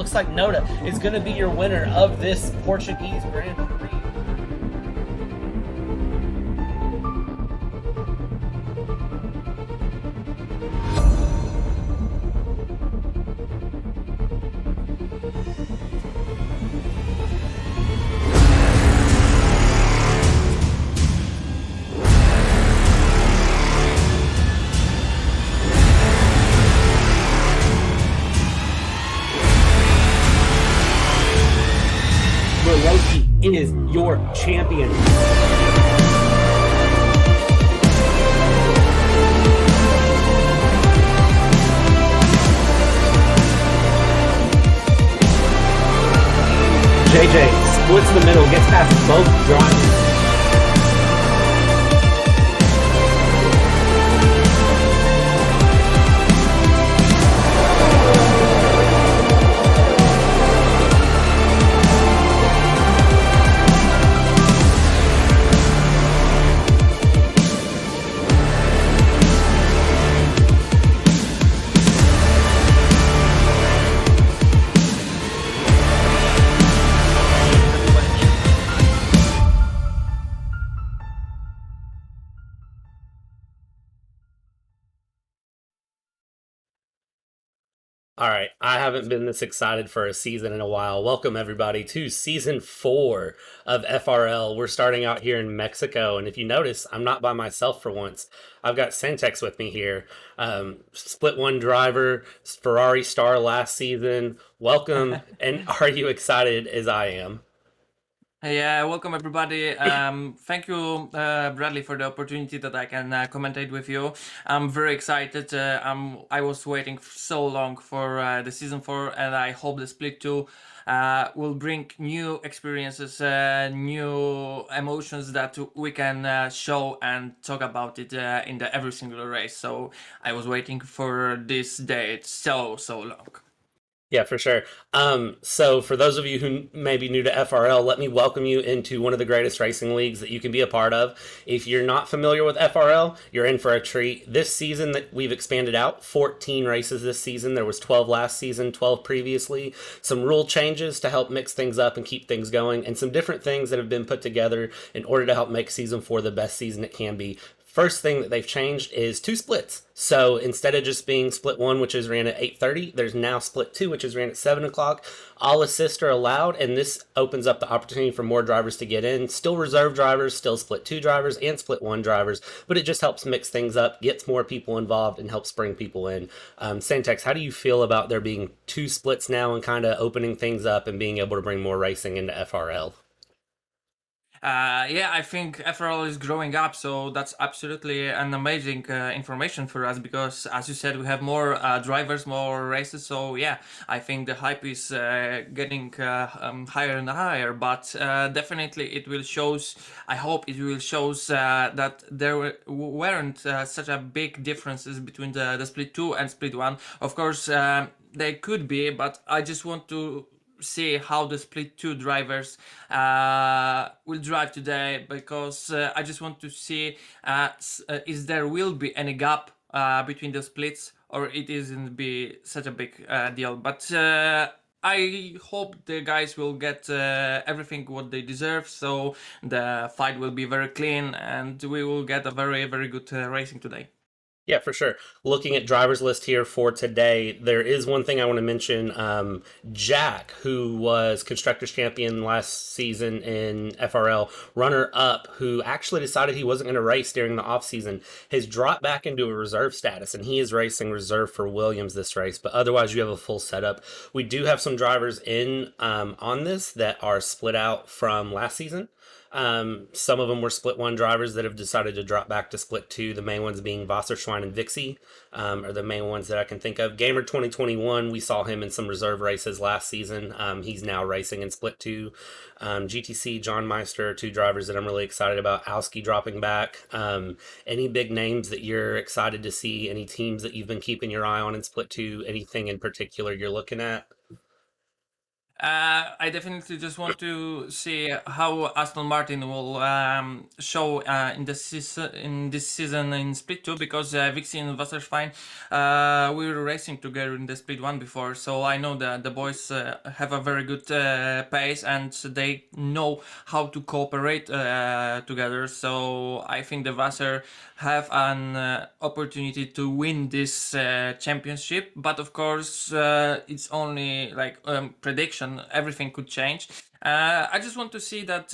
looks like Noda is going to be your winner of this Portuguese Grand Prix. Is your champion. JJ splits the middle, gets past both drivers. All right, I haven't been this excited for a season in a while. Welcome, everybody, to Season 4 of FRL. We're starting out here in Mexico, and if you notice, I'm not by myself for once. I've got SENTEX with me here. Split one driver, Ferrari star last season. Welcome, and are you excited as I am? Yeah, welcome everybody. Thank you, Bradley, for the opportunity that I can commentate with you. I'm very excited. I was waiting so long for the season 4, and I hope the split 2 will bring new experiences, new emotions that we can show and talk about it in the every single race. So I was waiting for this day so long. Yeah, for sure. So for those of you who may be new to FRL, let me welcome you into one of the greatest racing leagues that you can be a part of. If you're not familiar with FRL, you're in for a treat. This season that we've expanded out, 14 races this season. There was 12 last season, 12 previously. Some rule changes to help mix things up and keep things going, and some different things that have been put together in order to help make season 4 the best season it can be. First thing that they've changed is 2 splits. So instead of just being split 1, which is ran at 8:30, there's now split 2, which is ran at 7 o'clock. All assists are allowed, and this opens up the opportunity for more drivers to get in. Still reserve drivers, still split 2 drivers, and split 1 drivers, but it just helps mix things up, gets more people involved, and helps bring people in. Sentex, how do you feel about there being 2 splits now and kind of opening things up and being able to bring more racing into FRL? Yeah, I think FRL is growing up, so that's absolutely an amazing information for us because, as you said, we have more drivers, more races. So yeah, I think the hype is getting higher and higher. But definitely, it will shows. I hope it will shows that there weren't such a big differences between the split 2 and split 1. Of course, they could be, but I just want to see how the split 2 drivers will drive today because I just want to see is there will be any gap between the splits or it isn't be such a big deal, but I hope the guys will get everything what they deserve, so the fight will be very clean and we will get a very good racing today. Yeah, for sure. Looking at driver's list here for today, there is one thing I want to mention. Jack, who was Constructors Champion last season in FRL, runner-up, who actually decided he wasn't going to race during the off-season, has dropped back into a reserve status, and he is racing reserve for Williams this race. But otherwise, you have a full setup. We do have some drivers in on this that are split out from last season. Some of them were split 1 drivers that have decided to drop back to split 2. The main ones being WasserSchwein and Vixie are the main ones that I can think of. Gamer 2021, we saw him in some reserve races last season. He's now racing in split 2. GTC, JohnMeister, 2 drivers that I'm really excited about. Owski dropping back. Any big names that you're excited to see? Any teams that you've been keeping your eye on in split 2? Anything in particular you're looking at? I definitely just want to see how Aston Martin will show in this season in Split 2, because Vixie and WasserSchwein, we were racing together in the Split 1 before, so I know that the boys have a very good pace and they know how to cooperate together. So I think the Wasser have an opportunity to win this championship, but of course it's only like prediction. Everything could change. I just want to see that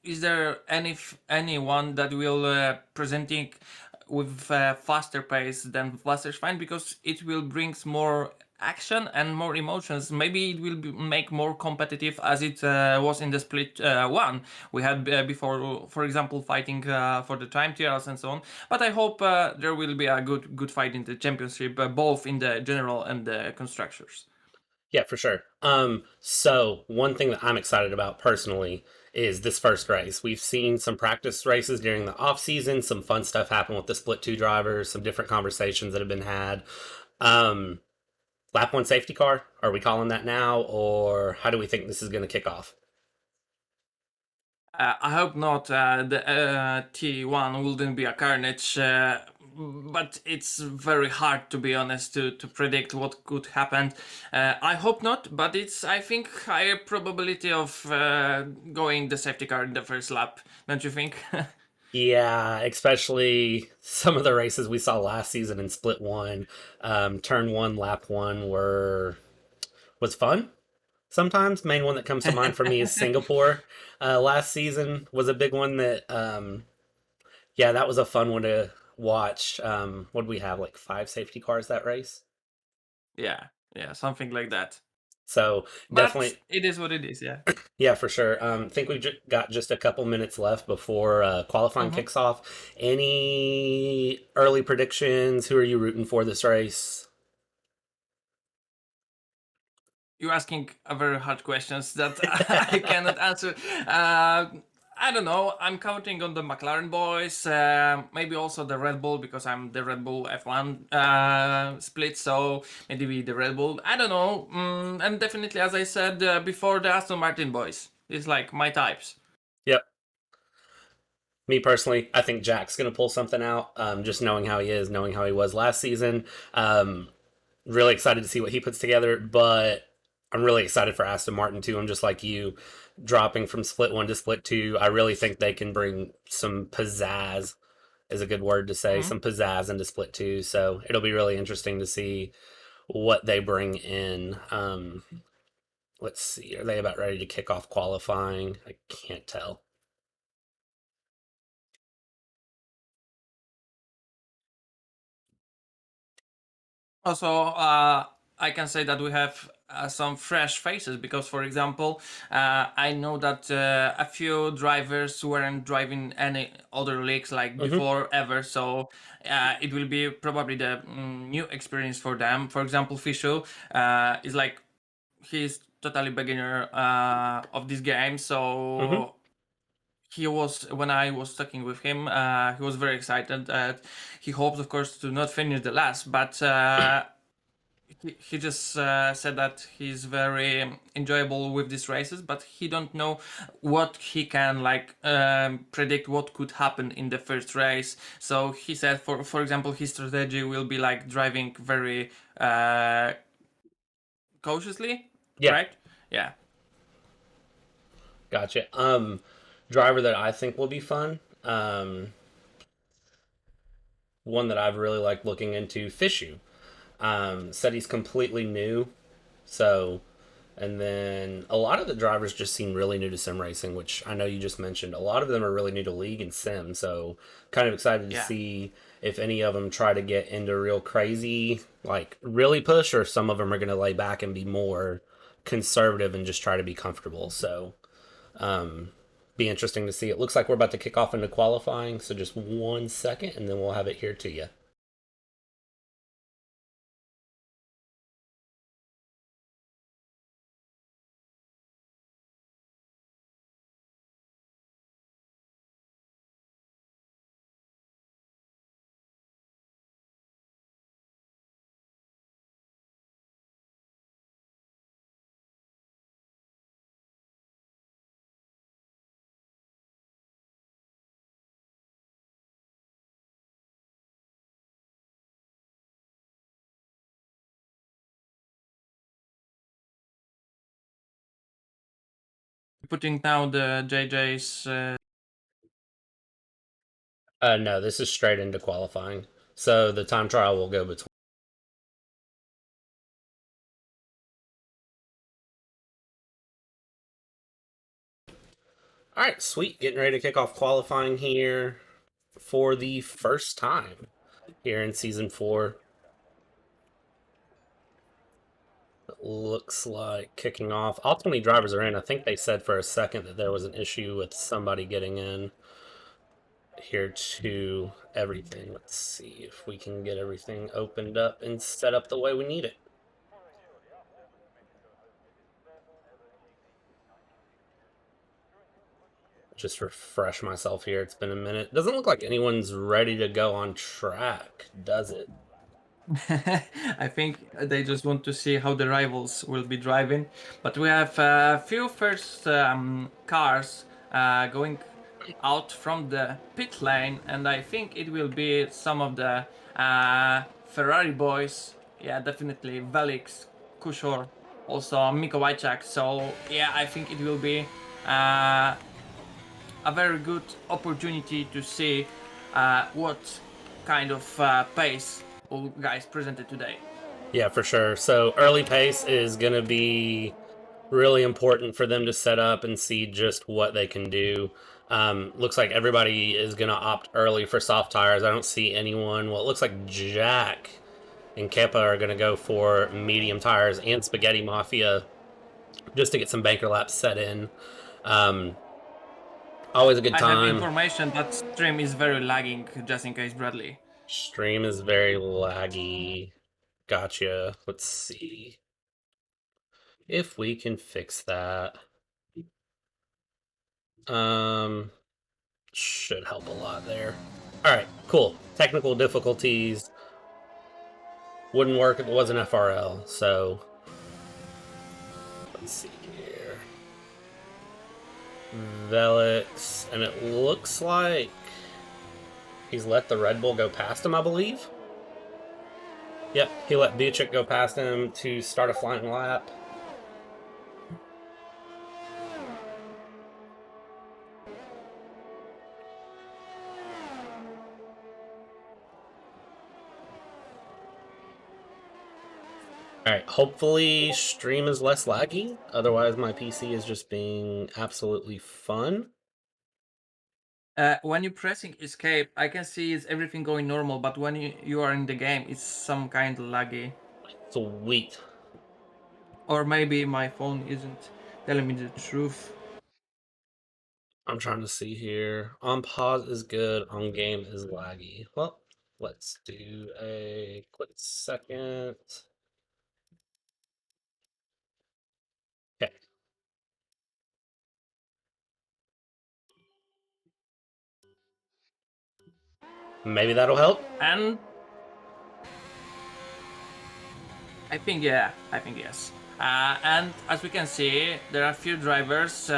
is there anyone that will presenting with faster pace than WasserSchwein, because it will brings more action and more emotions. Maybe it will make more competitive as it was in the Split 1 we had before, for example, fighting for the time trials and so on. But I hope there will be a good fight in the championship, both in the general and the constructors. Yeah, for sure. So one thing that I'm excited about personally is this first race. We've seen some practice races during the off season, some fun stuff happen with the split two drivers, some different conversations that have been had. Um, Lap one safety car, are we calling that now, or how do we think this is going to kick off? I hope not. The T1 wouldn't be a carnage, but it's very hard, to be honest, to predict what could happen. I hope not, but it's, I think, higher probability of going the safety car in the first lap. Don't you think? Yeah, especially some of the races we saw last season in Split One, Turn One, Lap One was fun. Sometimes main one that comes to mind for me is Singapore. Last season was a big one that, yeah, that was a fun one to watch. What did we have, like five safety cars that race? Yeah, yeah, something like that. So But definitely, it is what it is. Yeah. yeah, for sure. I think we've got just a couple minutes left before qualifying hmm kicks off. Any early predictions? Who are you rooting for this race? You're asking a very hard questions that I cannot answer. I don't know. I'm counting on the McLaren boys, maybe also the Red Bull, because I'm the Red Bull F1 split. So maybe the Red Bull. I don't know. And definitely, as I said before, the Aston Martin boys. It's like my types. Yep. Me personally, I think Jack's going to pull something out. Just knowing how he is, knowing how he was last season. Really excited to see what he puts together, but I'm really excited for Aston Martin too. I'm just like you, dropping from split one to split two. I really think they can bring some pizzazz, is a good word to say, Mhm. some pizzazz into split two. So it'll be really interesting to see what they bring in. Let's see, are they about ready to kick off qualifying? I can't tell. Also, I can say that we have some fresh faces, because, for example, I know that a few drivers weren't driving any other leagues like Hmm. before ever, so it will be probably the new experience for them. For example, Fishu is like he's totally beginner of this game, Hmm. so he was, when I was talking with him, he was very excited. He hopes, of course, to not finish the last, but he just said that he's very enjoyable with these races, but he don't know what he can like predict what could happen in the first race. So he said, for example, his strategy will be like driving very cautiously, Yeah, right? Yeah. gotcha. Driver that I think will be fun. One that I've really liked looking into, Fishu. Said he's completely new, so and then a lot of the drivers just seem really new to sim racing, which I know you just mentioned. A lot of them are really new to league and sim, so kind of excited to Yeah. see if any of them try to get into real crazy, like really push, or if some of them are going to lay back and be more conservative and just try to be comfortable. So, be interesting to see. It looks like we're about to kick off into qualifying, so just 1 second and then we'll have it here to you. putting now the JJ's. No, this is straight into qualifying. So the time trial will go between. All right, sweet. Getting ready to kick off qualifying here for the first time here in season 4. It looks like kicking off. All 20 drivers are in. I think they said for a second that there was an issue with somebody getting in here to everything. Let's see if we can get everything opened up and set up the way we need it. Just refresh myself here. It's been a minute. Doesn't look like anyone's ready to go on track, does it? I think they just want to see how the rivals will be driving. But we have a few first cars going out from the pit lane, and I think it will be some of the Ferrari boys. Yeah, definitely Welliks, Kushor, also Mikołajczak. So yeah, I think it will be a very good opportunity to see what kind of pace all guys presented today. Yeah, for sure. So early pace is going to be really important for them to set up and see just what they can do. Looks like everybody is going to opt early for soft tires. I don't see anyone. Well, it looks like Jack and Keppa are going to go for medium tires and Spaghetti Mafia just to get some banker laps set in. Always a good time. I have information that stream is very lagging, just in case, Bradley. Stream is very laggy. Gotcha. Let's see if we can fix that. Should help a lot there. All right, cool. Technical difficulties wouldn't work if it wasn't FRL. So let's see here. Welliks, and it looks like he's let the Red Bull go past him, I believe. Yep, he let MBuciek go past him to start a flying lap. Alright, hopefully stream is less laggy. Otherwise, my PC is just being absolutely fun. When you're pressing escape, I can see it's everything going normal, but when you are in the game, it's some kind of laggy. Sweet. Or maybe my phone isn't telling me the truth. I'm trying to see here. On pause is good, on game is laggy. Well, let's do a quick second. Okay. Maybe that'll help. And I think yes. And as we can see, there are a few drivers.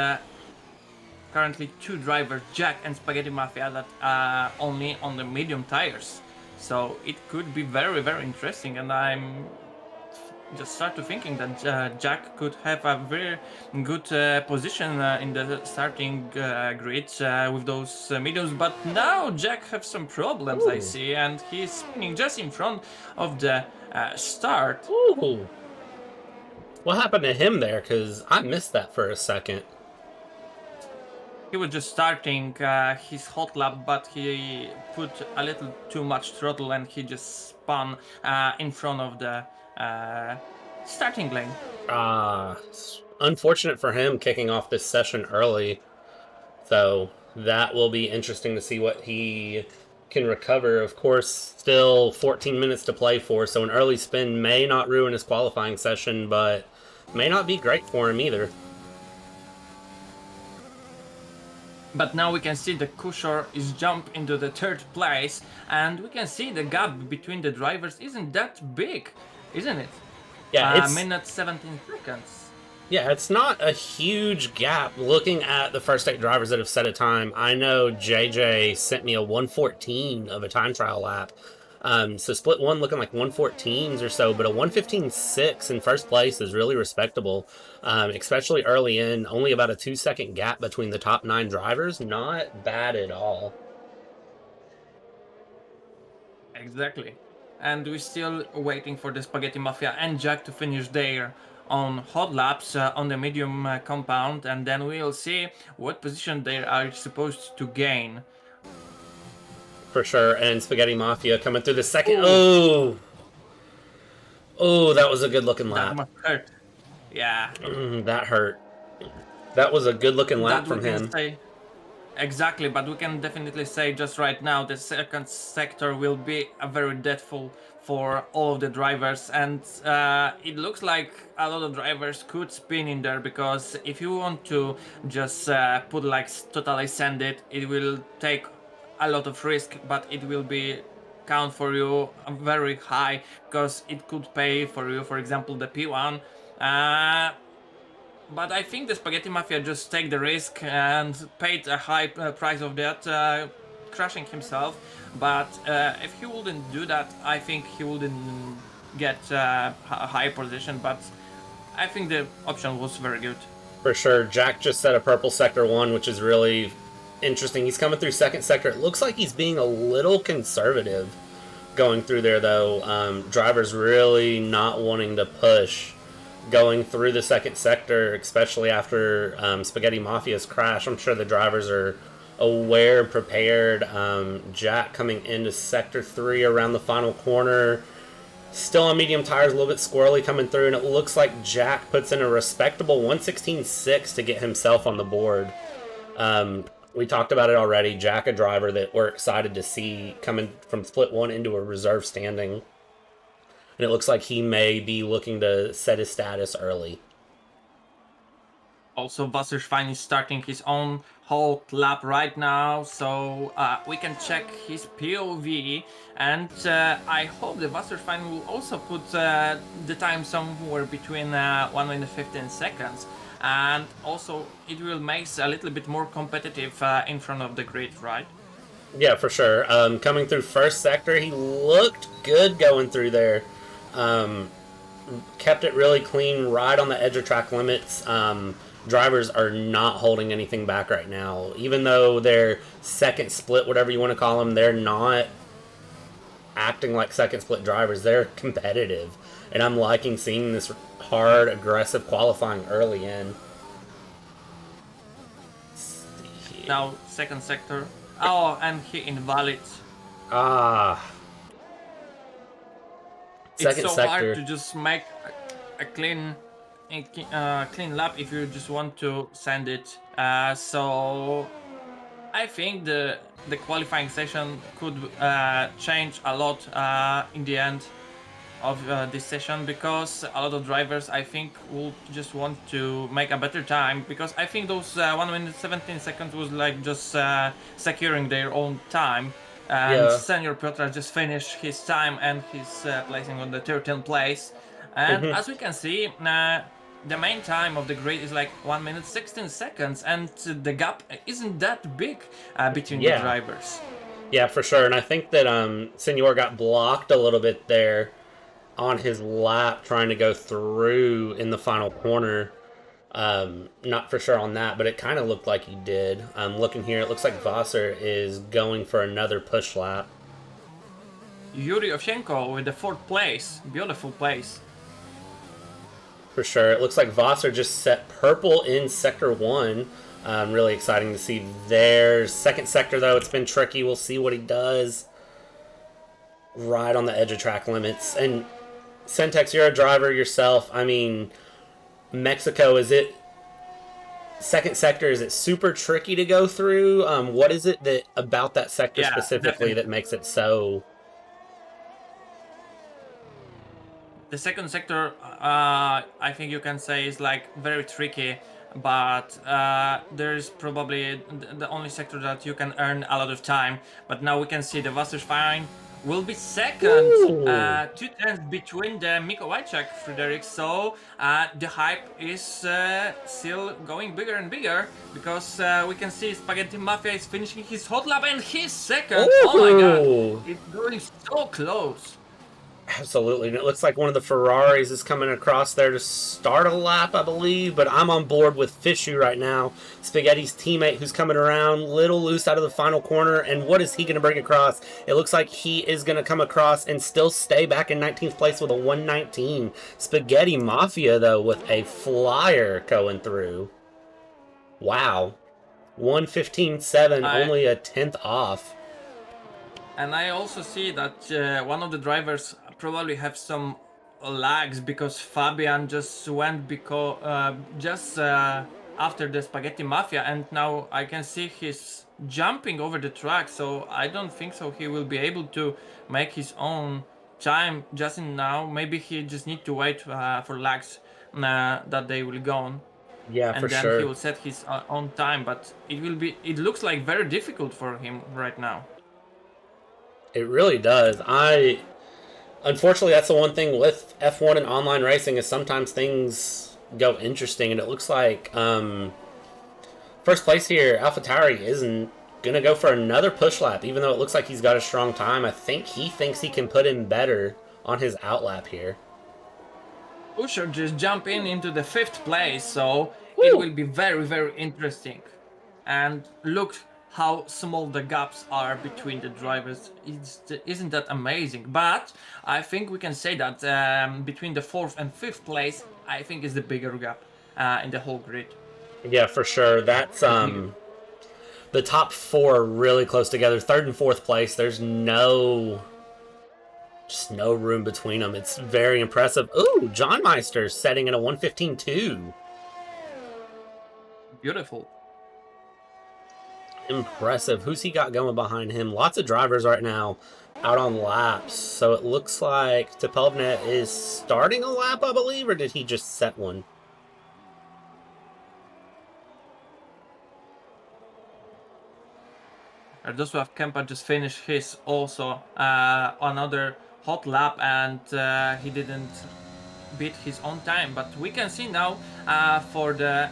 Currently 2 drivers, Jack and Spaghetti Mafia, that are only on the medium tires. So it could be very, very interesting, and I'm just start to thinking that Jack could have a very good position in the starting grid with those mediums. But now Jack has some problems, I see, and he's spinning just in front of the start. Ooh. What happened to him there? Because I missed that for a second. He was just starting his hot lap, but he put a little too much throttle and he just spun in front of the starting lane. Unfortunate for him kicking off this session early. So that will be interesting to see what he can recover. Of course, still 14 minutes to play for, so an early spin may not ruin his qualifying session, but may not be great for him either. But now we can see the Kushor is jump into the 3rd place, and we can see the gap between the drivers isn't that big, isn't it? Yeah, it's minute 17 seconds. Yeah, it's not a huge gap. Looking at the first 8 drivers that have set a time, I know JJ sent me a 1:14 of a time trial lap. So split one looking like 114s or so, but a 115.6 in first place is really respectable, especially early in. Only about a 2-second gap between the top 9 drivers. Not bad at all. Exactly. And we're still waiting for the Spaghetti Mafia and Jack to finish their on hot laps on the medium compound, and then we'll see what position they are supposed to gain. For sure. And Spaghetti Mafia coming through the second. Oh! Oh, that was a good looking That lap. must hurt. Yeah. That hurt. That was a good looking lap That from we can him. say. Exactly, but we can definitely say just right now the second sector will be a very deathful for all of the drivers, and it looks like a lot of drivers could spin in there, because if you want to just put like totally send it, it will take a lot of risk, but it will be count for you very high, because it could pay for you, for example, the P1. But I think the Spaghetti Mafia just take the risk and paid a high price of that, crashing himself. But if he wouldn't do that, I think he wouldn't get a high position. But I think the option was very good. For sure. Jack just set a purple sector 1, which is really interesting. He's coming through second sector. It looks like he's being a little conservative going through there, though. Drivers really not wanting to push going through the second sector, especially after Spaghetti Mafia's crash. I'm sure the drivers are aware, prepared. Jack coming into sector 3 around the final corner. Still on medium tires, a little bit squirrely coming through, and it looks like Jack puts in a respectable 116.6 to get himself on the board. We talked about it already. Jack, a driver that we're excited to see coming from split 1 into a reserve standing. And it looks like he may be looking to set his status early. Also, WasserSchwein is starting his own whole lap right now, so we can check his POV, and I hope the WasserSchwein will also put the time somewhere between 1 minute 15 seconds, and also it will make a little bit more competitive in front of the grid, right? Yeah, for sure. Coming through first sector, he looked good going through there. Kept it really clean, right on the edge of track limits. Drivers are not holding anything back right now. Even though they're second split, whatever you want to call them, they're not acting like second split drivers. They're competitive. And I'm liking seeing this hard, aggressive qualifying early in. Now, second sector. Oh, and he invalid. It's Second so sector. hard to just make a clean lap if you just want to send it. So I think the qualifying session could change a lot in the end of this session, because a lot of drivers, I think, will just want to make a better time, because I think those 1 minute 17 seconds was like just securing their own time. And Yeah. Senor Piotras just finished his time, and he's placing on the 13th place. And as we can see, the main time of the grid is like 1 minute 16 seconds, and the gap isn't that big between the drivers. Yeah, for sure. And I think that Senor got blocked a little bit there on his lap trying to go through in the final corner. Not for sure on that, but it kind of looked like he did. Looking here, it looks like Wasser is going for another push lap. Juri Owsieńko with the 4th place. Beautiful place. For sure. It looks like Wasser just set purple in sector 1. Really exciting to see there. Second sector, though, it's been tricky. We'll see what he does. Right on the edge of track limits. And SENTEX, you're a driver yourself. I mean, Mexico, is it second sector? Is it super tricky to go through? What is it that about that sector specifically that makes it so? The second sector, I think you can say, is like very tricky, but there is probably the only sector that you can earn a lot of time. But now we can see the WasserSchwein will be second, 2 tenths between the MBuciek Frederick. So the hype is still going bigger and bigger, because we can see Spaghetti Mafia is finishing his hot lap, and he's second. Oh my god, it's going really so close. Absolutely. And it looks like one of the Ferraris is coming across there to start a lap, I believe. But I'm on board with Fishu right now. Spaghetti's teammate who's coming around, little loose out of the final corner. And what is he going to bring across? It looks like he is going to come across and still stay back in 19th place with a 119. Spaghetti Mafia, though, with a flyer going through. Wow. 115.7, I only a tenth off. And I also see that one of the drivers probably have some lags because Fabian just went just after the Spaghetti Mafia, and now I can see he's jumping over the track. So I don't think so he will be able to make his own time just in now. Maybe he just need to wait for lags that they will go on. Yeah, for And then he sure. will set his own time, but it looks like very difficult for him right now. It really does. Unfortunately, that's the one thing with F1 and online racing is sometimes things go interesting, and it looks like first place here, AlphaTauri isn't gonna go for another push lap, even though it looks like he's got a strong time. I think he thinks he can put in better on his outlap here. Kushor just jump into the 5th place, so it Woo! will be very, very interesting. And look how small the gaps are between the drivers. Isn't that amazing? But I think we can say that between the 4th and 5th place, I think is the bigger gap in the whole grid. Yeah, for sure. That's the top four are really close together. Third and fourth place, there's just no room between them. It's very impressive. Ooh, JohnMeister setting in a 115.2. Beautiful. Impressive. Who's he got going behind him? Lots of drivers right now out on laps. So it looks like Typowy is starting a lap, I believe, or did he just set one? Radosław Kempa just finished his also another hot lap, and he didn't beat his own time. But we can see now for the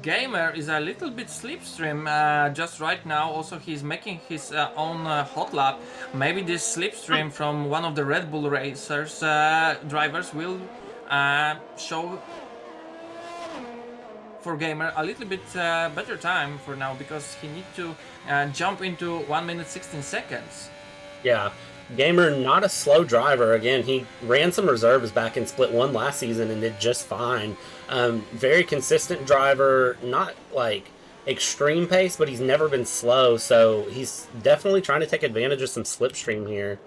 gamer is a little bit slipstream just right now. Also, he's making his own hot lap. Maybe this slipstream from one of the Red Bull racers drivers will show for gamer a little bit better time for now, because he needs to jump into 1 minute 16 seconds. Yeah. Gamer, not a slow driver. Again, he ran some reserves back in Split 1 last season and did just fine. Very consistent driver, not like extreme pace, but he's never been slow, so he's definitely trying to take advantage of some slipstream here.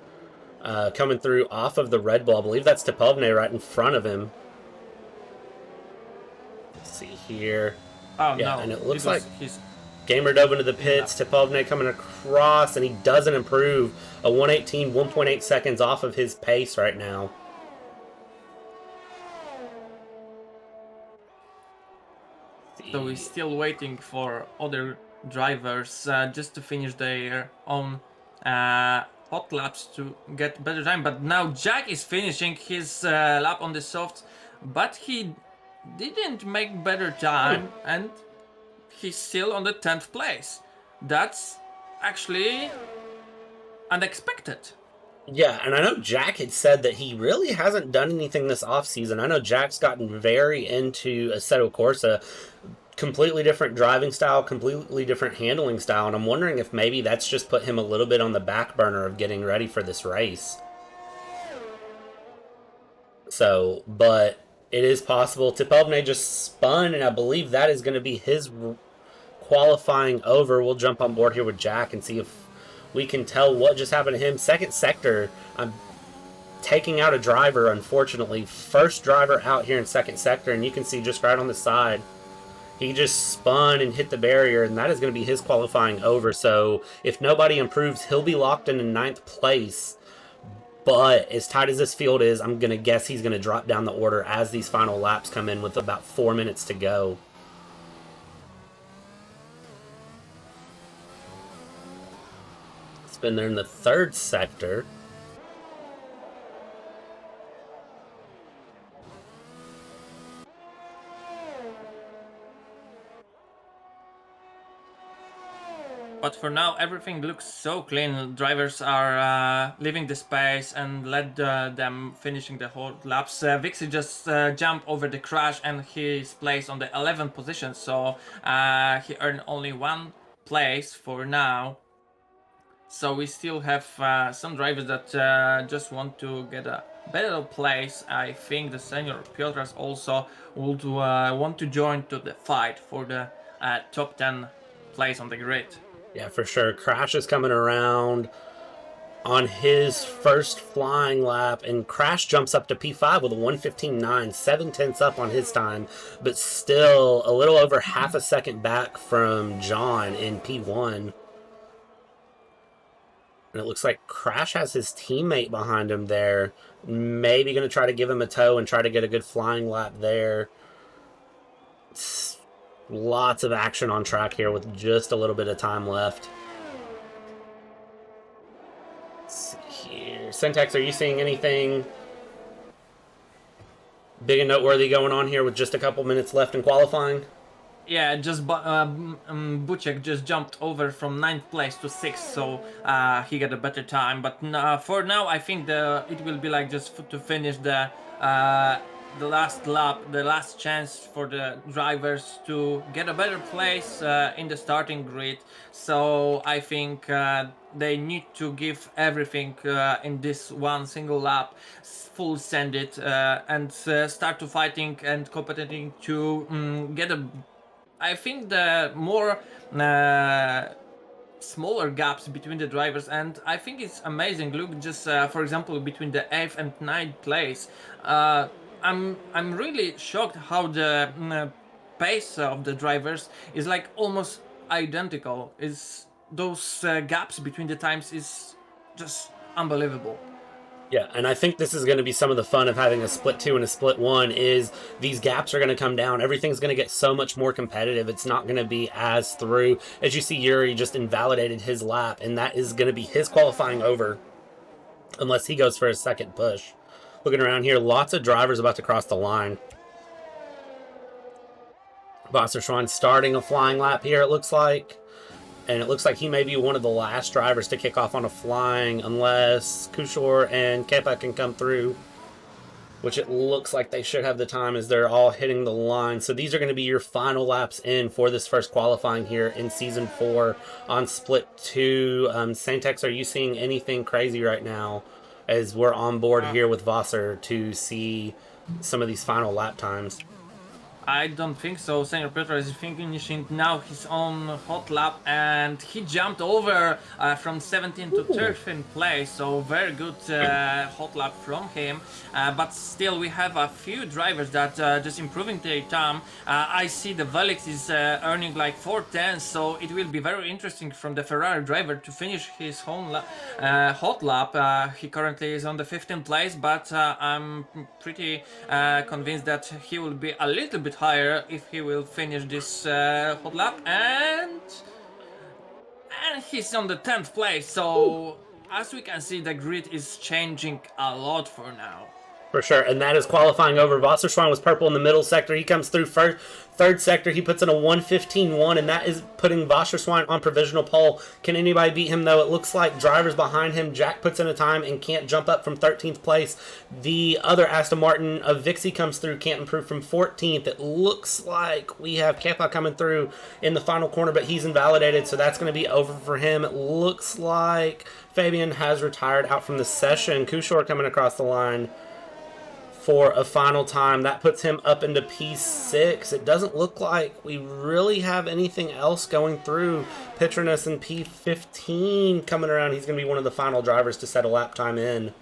Coming through off of the Red Bull. I believe that's Typowy right in front of him. Let's see here. Oh Yeah, no, and it looks like he's Gamer dove into the pits, Typowy coming across, and he doesn't improve. A 118, 1.8 seconds off of his pace right now. So he's still waiting for other drivers just to finish their own hot laps to get better time. But now Jack is finishing his lap on the softs, but he didn't make better time, and he's still on the 10th place. That's actually unexpected. Yeah, and I know Jack had said that he really hasn't done anything this offseason. I know Jack's gotten very into Assetto Corsa, completely different driving style, completely different handling style, and I'm wondering if maybe that's just put him a little bit on the back burner of getting ready for this race. So, but it is possible. Typowy just spun, and I believe that is going to be his qualifying over. We'll jump on board here with Jack and see if we can tell what just happened to him. Second sector, I'm taking out a driver, unfortunately. First driver out here in second sector, and you can see just right on the side, he just spun and hit the barrier, and that is going to be his qualifying over. So if nobody improves, he'll be locked into 9th place. But as tight as this field is, I'm going to guess he's going to drop down the order as these final laps come in with about 4 minutes to go. It's been there in the third sector. But but for now everything looks so clean. Drivers are leaving the space and let them finishing the whole laps. Vixie just jumped over the crash and he's placed on the 11th position, so he earned only one place for now. So we still have some drivers that just want to get a better place. I think the Senor Piotras also would want to join to the fight for the top 10 place on the grid. Yeah, for sure. Crash is coming around on his first flying lap, and Crash jumps up to P5 with a 1:15.9, 7/10 up on his time, but still a little over half a second back from John in P1. And it looks like Crash has his teammate behind him there. Maybe going to try to give him a tow and try to get a good flying lap there. Lots of action on track here with just a little bit of time left. Let's see here. SENTEX, are you seeing anything big and noteworthy going on here with just a couple minutes left in qualifying? Yeah, just MBuciek just jumped over from 9th place to 6th, so he got a better time. But for now, I think it will be like just to finish the last lap, the last chance for the drivers to get a better place in the starting grid. So I think they need to give everything in this one single lap, full send it, and start to fighting and competing to get a. I think the more smaller gaps between the drivers, and I think it's amazing. Look, just for example, between the 8th and 9th place, I'm really shocked how the pace of the drivers is like almost identical. Is those gaps between the times is just unbelievable. Yeah, and I think this is going to be some of the fun of having a split 2 and a split 1 is these gaps are going to come down. Everything's going to get so much more competitive. It's not going to be as through. As you see, Juri just invalidated his lap, and that is going to be his qualifying over unless he goes for a second push. Looking around here, lots of drivers about to cross the line. WasserSchwein starting a flying lap here, it looks like. And it looks like he may be one of the last drivers to kick off on a flying unless Kushor and Kepa can come through, which it looks like they should have the time as they're all hitting the line. So these are going to be your final laps in for this first qualifying here in Season 4 on Split 2. SENTEX, are you seeing anything crazy right now as we're on board here with Wasser to see some of these final lap times? I don't think so. Senor Piotras is finishing now his own hot lap, and he jumped over from 17th to 13th place, so very good hot lap from him. But still, we have a few drivers that just improving their time. I see the Welliks is earning like 4/10, so it will be very interesting from the Ferrari driver to finish his own hot lap. He currently is on the 15th place, but I'm pretty convinced that he will be a little bit higher if he will finish this hot lap, and he's on the 10th place. So as we can see, the grid is changing a lot for now. For sure, and that is qualifying over. WasserSchwein was purple in the middle sector. He comes through first, third sector. He puts in a 1:15.1, and that is putting WasserSchwein on provisional pole. Can anybody beat him, though? It looks like drivers behind him. Jack puts in a time and can't jump up from 13th place. The other Aston Martin of Vixie comes through, can't improve from 14th. It looks like we have Kepa coming through in the final corner, but he's invalidated, so that's going to be over for him. It looks like Fabian has retired out from the session. Kushor coming across the line for a final time. That puts him up into P6. It doesn't look like we really have anything else going through. Piotras in P15 coming around. He's going to be one of the final drivers to set a lap time in.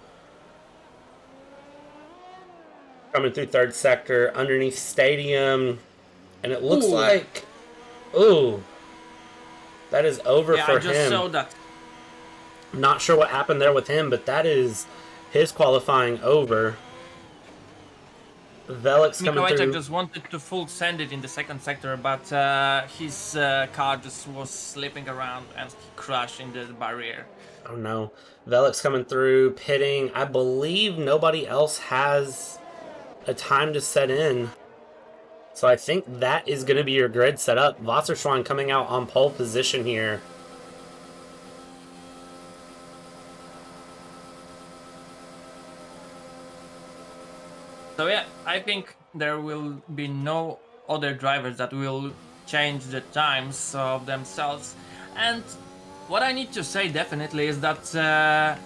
Coming through third sector underneath stadium. And it looks like... Ooh. That is over for him. I just saw that. Not sure what happened there with him, but that is his qualifying over. Welliks coming through. Just wanted to full send it in the second sector, but his car just was slipping around and he crashed into the barrier. Oh no. Welliks coming through, pitting. I believe nobody else has a time to set in. So I think that is going to be your grid set up. WasserSchwein coming out on pole position here. So yeah, I think there will be no other drivers that will change the times of themselves. And what I need to say definitely is that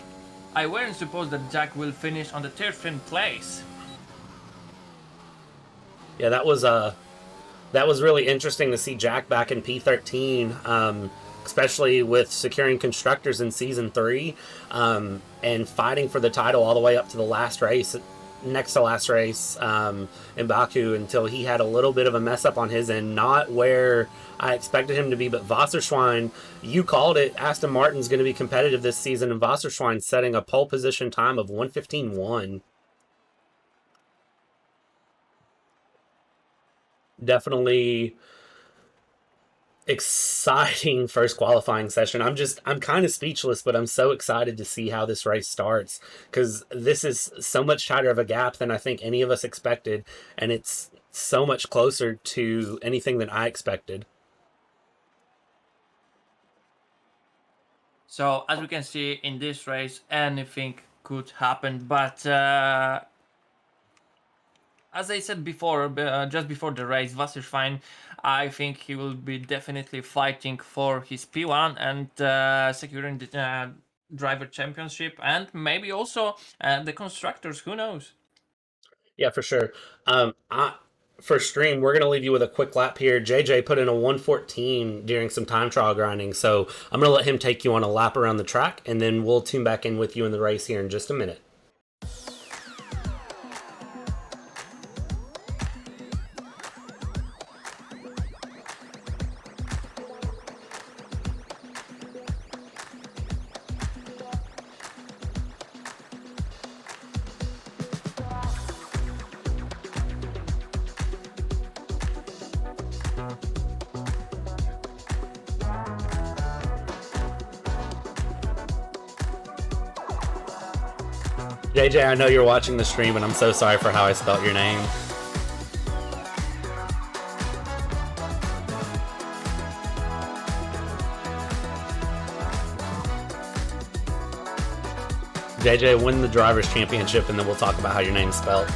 I weren't supposed that Jack will finish on the 13th place. Yeah, that was really interesting to see Jack back in P13, especially with securing constructors in season 3, and fighting for the title all the way up to the last race, next to last race, in Baku, until he had a little bit of a mess up on his end, not where I expected him to be. But WasserSchwein, you called it. Aston Martin's going to be competitive this season, and WasserSchwein setting a pole position time of 1:15.1. Definitely exciting first qualifying session. I'm kind of speechless, but I'm so excited to see how this race starts, because this is so much tighter of a gap than I think any of us expected, and it's so much closer to anything that I expected. So as we can see in this race, anything could happen. But as I said before, just before the race, WasserSchwein, I think he will be definitely fighting for his P1 and securing the driver championship, and maybe also the constructors. Who knows? Yeah, for sure. For stream, we're gonna leave you with a quick lap here. JJ put in a 1:14 during some time trial grinding, so I'm gonna let him take you on a lap around the track, and then we'll tune back in with you in the race here in just a minute. JJ, I know you're watching the stream, and I'm so sorry for how I spelt your name. JJ, win the Drivers' Championship, and then we'll talk about how your name's spelled.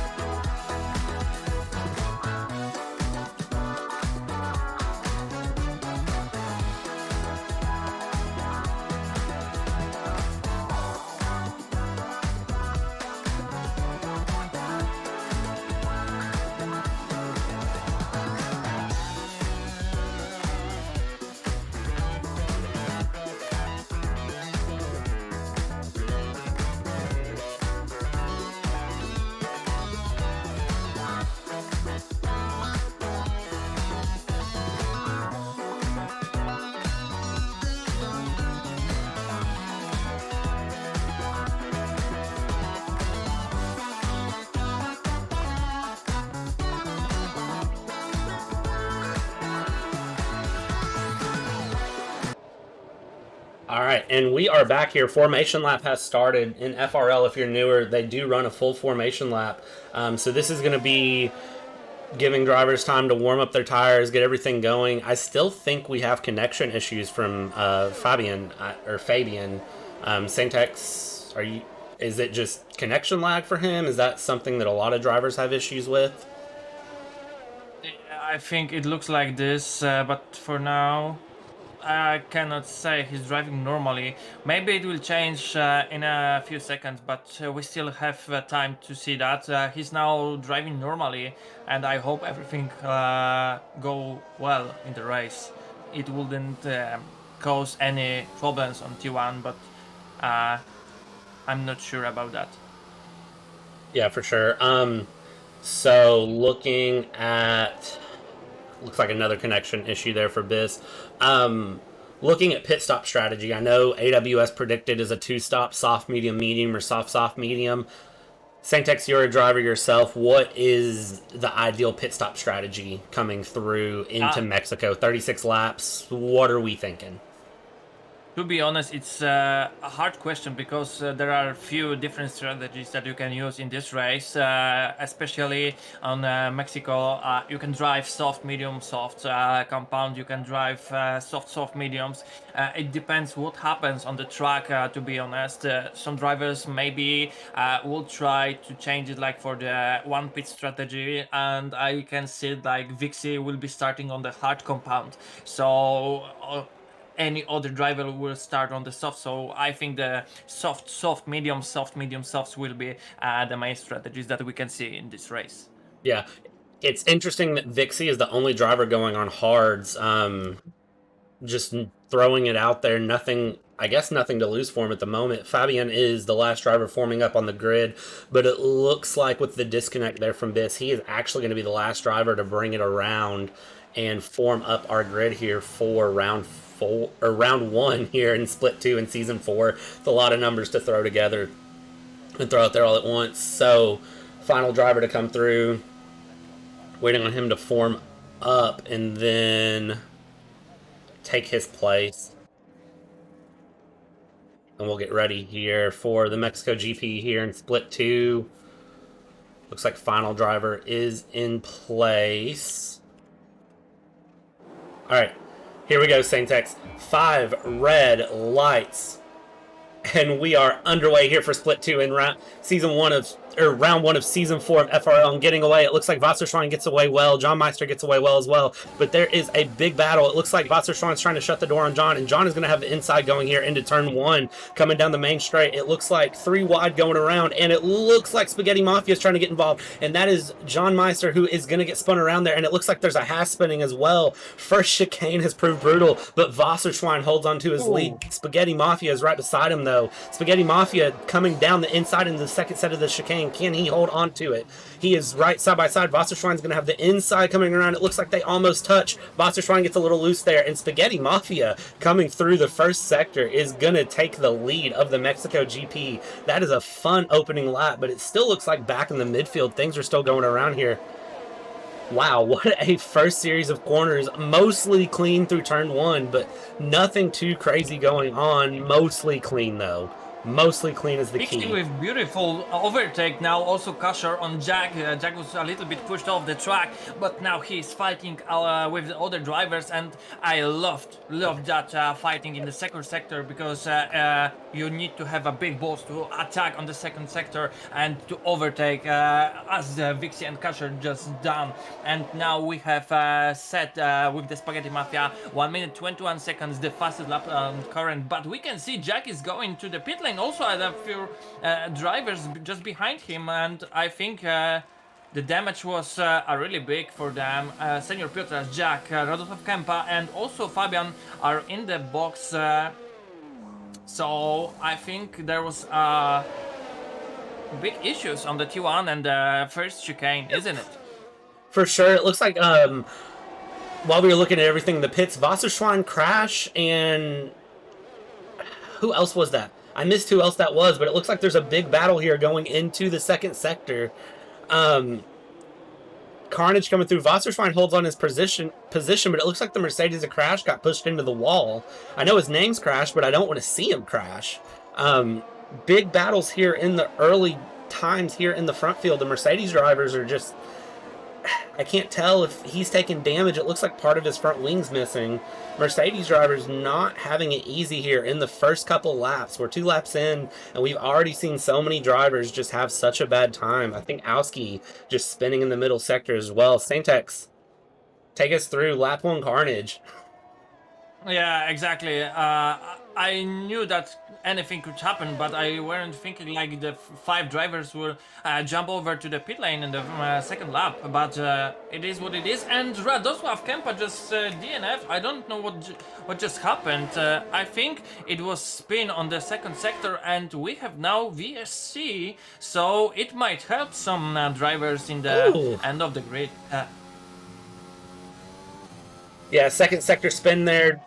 All right, and we are back here. Formation lap has started in FRL. If you're newer, they do run a full formation lap. So this is going to be giving drivers time to warm up their tires, get everything going. I still think we have connection issues from Fabian. SENTEX, is it just connection lag for him? Is that something that a lot of drivers have issues with? I think it looks like this, but for now, I cannot say he's driving normally. Maybe it will change in a few seconds, but we still have time to see that. He's now driving normally, and I hope everything go well in the race. It wouldn't cause any problems on T1, but I'm not sure about that. Yeah, for sure. So looking at, looks like another connection issue there for Biz. Looking at pit stop strategy, I know AWS predicted as a 2-stop, soft, medium, medium, or soft, soft, medium. SENTEX, you're a driver yourself. What is the ideal pit stop strategy coming through into Mexico? 36 laps. What are we thinking? To be honest, it's a hard question because there are a few different strategies that you can use in this race, especially on Mexico. You can drive soft, medium, soft compound. You can drive soft, soft, mediums. It depends what happens on the track, to be honest. Some drivers maybe will try to change it like for the one pit strategy, and I can see like Vixie will be starting on the hard compound. So any other driver will start on the soft. So I think the soft, medium, softs will be the main strategies that we can see in this race. Yeah, it's interesting that Vixie is the only driver going on hards. Just throwing it out there, nothing. I guess nothing to lose for him at the moment. Fabian is the last driver forming up on the grid, but it looks like with the disconnect there from Biss, he is actually going to be the last driver to bring it around and form up our grid here for round 1 here in split 2 in season 4. It's a lot of numbers to throw together and throw out there all at once. So final driver to come through, waiting on him to form up and then take his place. And we'll get ready here for the Mexico GP here in split 2. Looks like final driver is in place. All right, here we go, SENTEX. 5 red lights. And we are underway here for split 2 in round 1 of season 4 of FRL. And getting away, it looks like WasserSchwein gets away well. JohnMeister gets away well as well. But there is a big battle. It looks like WasserSchwein's trying to shut the door on John, and John is going to have the inside going here into turn 1, coming down the main straight. It looks like 3 wide going around, and it looks like Spaghetti Mafia is trying to get involved, and that is JohnMeister who is going to get spun around there, and it looks like there's a half spinning as well. First chicane has proved brutal, but WasserSchwein holds on to his lead. Spaghetti Mafia is right beside him, though. Spaghetti Mafia coming down the inside into the second set of the chicane. Can he hold on to it? He is right side by side. WasserSchwein's going to have the inside coming around. It looks like they almost touch. WasserSchwein gets a little loose there, and Spaghetti Mafia coming through the first sector is going to take the lead of the Mexico GP. That is a fun opening lap, but it still looks like back in the midfield, things are still going around here. Wow, what a first series of corners. Mostly clean through turn 1, but nothing too crazy going on. Mostly clean, though. Mostly clean is the key. With beautiful overtake now, also Kushor on Jack. Jack was a little bit pushed off the track, but now he's fighting with the other drivers, and I loved that fighting in the second sector, because you need to have a big balls to attack on the second sector and to overtake, as Vixie and Kushor just done. And now we have set with the Spaghetti Mafia 1 minute 21 seconds, the fastest lap current. But we can see Jack is going to the pit lane. Also had a few drivers just behind him, and I think the damage was really big for them. Senor Piotras, Jack, Radosław Kempa, and also Fabian are in the box. So I think there was big issues on the T1 and the first chicane, isn't it? For sure. It looks like while we were looking at everything in the pits, WasserSchwein crash, and who else was that? I missed who else that was, but it looks like there's a big battle here going into the second sector. Carnage coming through. WasserSchwein holds on his position, but it looks like the Mercedes of Crash got pushed into the wall. I know his name's Crash, but I don't want to see him crash. Big battles here in the early times here in the front field. The Mercedes drivers are just... I can't tell if he's taking damage. It looks like part of his front wing's missing. Mercedes drivers not having it easy here in the first couple laps. We're 2 laps in, and we've already seen so many drivers just have such a bad time. I think Owski just spinning in the middle sector as well. SENTEX, take us through lap 1 carnage. Yeah, exactly. I knew that anything could happen, but I weren't thinking like the 5 drivers will jump over to the pit lane in the second lap. But it is what it is. And Radosław Kempa just DNF. I don't know what just happened. I think it was spin on the second sector, and we have now VSC, so it might help some drivers in the end of the grid. Yeah, second sector spin there.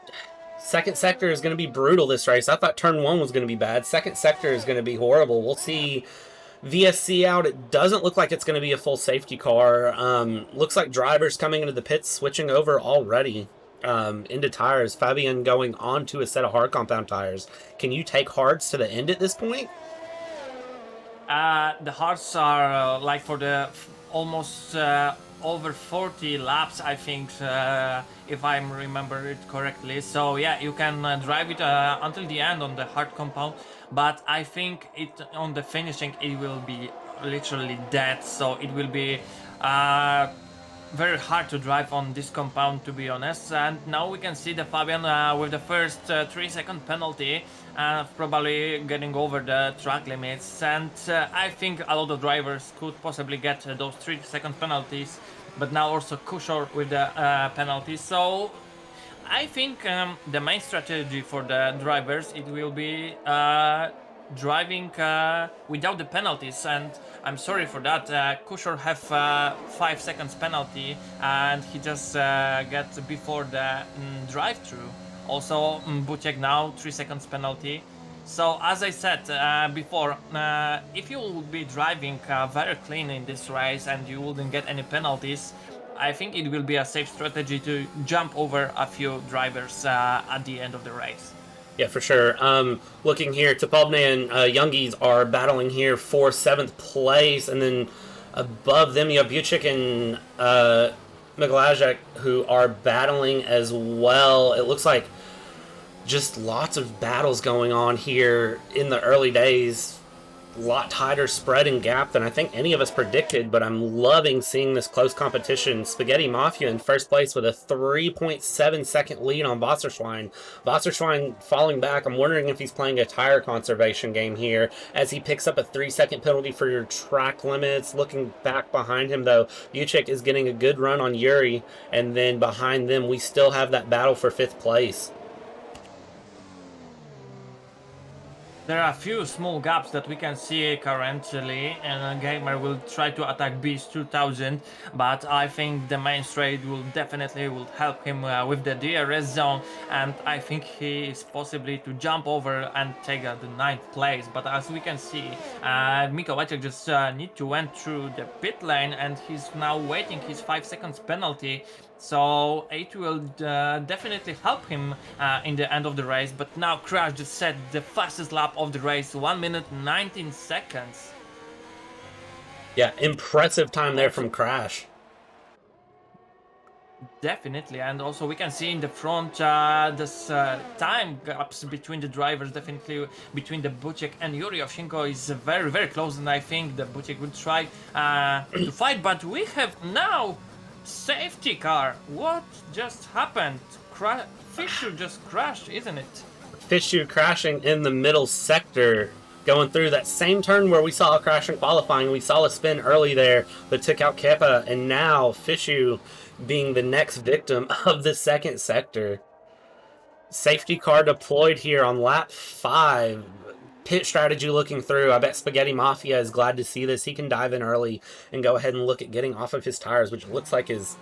Second sector is going to be brutal this race. I thought turn 1 was going to be bad. Second sector is going to be horrible. We'll see VSC out. It doesn't look like it's going to be a full safety car. Looks like drivers coming into the pits switching over already. into tires. Fabian going on to a set of hard compound tires. Can you take hards to the end at this point? The hards are like for the almost over 40 laps, I think, if I remember it correctly. So yeah, you can drive it until the end on the hard compound, but I think it on the finishing it will be literally dead. So it will be very hard to drive on this compound, to be honest. And now we can see the Fabian with the first 3-second penalty, probably getting over the track limits. And I think a lot of drivers could possibly get those 3-second penalties, but now also Kushor with the penalties. So I think the main strategy for the drivers it will be driving without the penalties, and I'm sorry for that. Kushor have 5 seconds penalty, and he just gets before the drive-through. Also, MBuciek now 3 seconds penalty. So as I said before, if you will be driving very clean in this race and you wouldn't get any penalties, I think it will be a safe strategy to jump over a few drivers at the end of the race. Yeah, for sure. Looking here, Typowy and Youngies are battling here for 7th place, and then above them you have Bucic and McGlajek who are battling as well. It looks like just lots of battles going on here in the early days. A lot tighter spread and gap than I think any of us predicted, but I'm loving seeing this close competition. Spaghetti Mafia in first place with a 3.7 second lead on WasserSchwein. WasserSchwein falling back. I'm wondering if he's playing a tire conservation game here as he picks up a 3-second penalty for your track limits. Looking back behind him though, Bucic is getting a good run on Juri, and then behind them we still have that battle for 5th place. There are a few small gaps that we can see currently, and Gamer will try to attack Beast 2000, but I think the main straight will definitely help him with the DRS zone, and I think he is possibly to jump over and take the 9th place. But as we can see, Mikołajczyk just need to went through the pit lane, and he's now waiting his 5 seconds penalty. So it will definitely help him in the end of the race. But now Crash just set the fastest lap of the race, 1 minute 19 seconds. Yeah, impressive time there from Crash. Definitely, and also we can see in the front this time gaps between the drivers, definitely between the Buciek and Juri Owsieńko is very, very close, and I think the Buciek will try to fight, but we have now safety car. What just happened? Fisher just crashed, isn't it? Fisher crashing in the middle sector, going through that same turn where we saw a crash in qualifying. We saw a spin early there, but took out Kepa, and now Fisher being the next victim of the 2nd sector. Safety car deployed here on lap 5. Pit strategy looking through. I bet Spaghetti Mafia is glad to see this. He can dive in early and go ahead and look at getting off of his tires, which looks like is